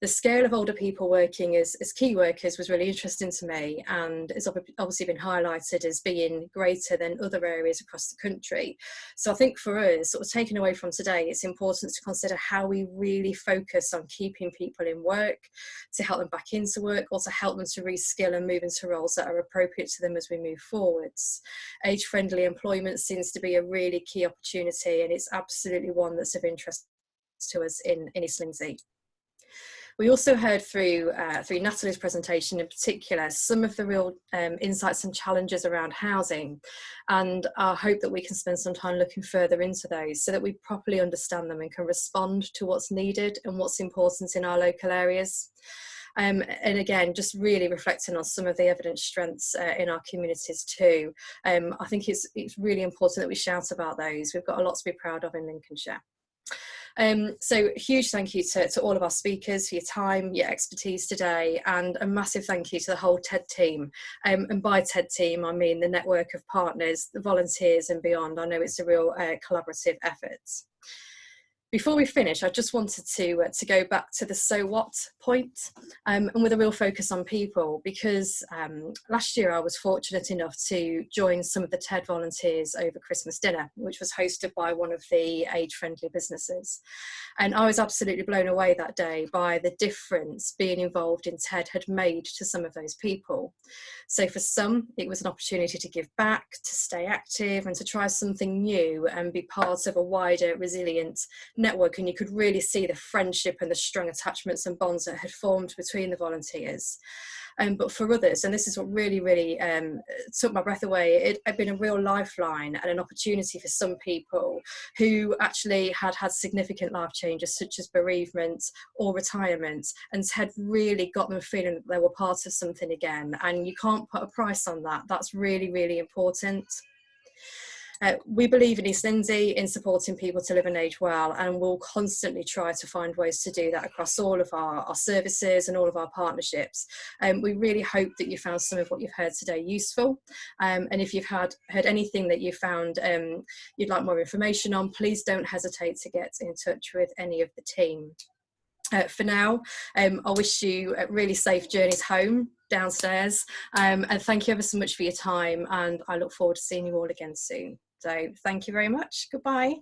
The scale of older people working as key workers was really interesting to me, and it's obviously been highlighted as being greater than other areas across the country. So I think for us, sort of taken away from today, it's important to consider how we really focus on keeping people in work, to help them back into work, or to help them to reskill and move into roles that are appropriate to them as we move forwards. Age-friendly employment seems to be a really key opportunity, and it's absolutely one that's of interest to us in East Lindsey. We also heard through Natalie's presentation in particular some of the real insights and challenges around housing, and I hope that we can spend some time looking further into those so that we properly understand them and can respond to what's needed and what's important in our local areas. And again, just really reflecting on some of the evidence strengths in our communities too. I think it's really important that we shout about those. We've got a lot to be proud of in Lincolnshire. So huge thank you to all of our speakers for your time, your expertise today, and a massive thank you to the whole TED team. And by TED team, I mean the network of partners, the volunteers and beyond. I know it's a real collaborative effort. Before we finish, I just wanted to go back to the so what point, and with a real focus on people, because last year I was fortunate enough to join some of the TED volunteers over Christmas dinner, which was hosted by one of the age-friendly businesses. And I was absolutely blown away that day by the difference being involved in TED had made to some of those people. So for some, it was an opportunity to give back, to stay active and to try something new and be part of a wider, resilient network, and you could really see the friendship and the strong attachments and bonds that had formed between the volunteers. But for others, and this is what really took my breath away, it had been a real lifeline and an opportunity for some people who actually had significant life changes such as bereavement or retirement, and had really got them feeling that they were part of something again, and you can't put a price on that. That's really important. We believe in East Lindsey in supporting people to live and age well, and we'll constantly try to find ways to do that across all of our services and all of our partnerships. We really hope that you found some of what you've heard today useful, and if you've heard anything that you found you'd like more information on, please don't hesitate to get in touch with any of the team. For now, I wish you really safe journeys home downstairs, and thank you ever so much for your time, and I look forward to seeing you all again soon. So thank you very much. Goodbye.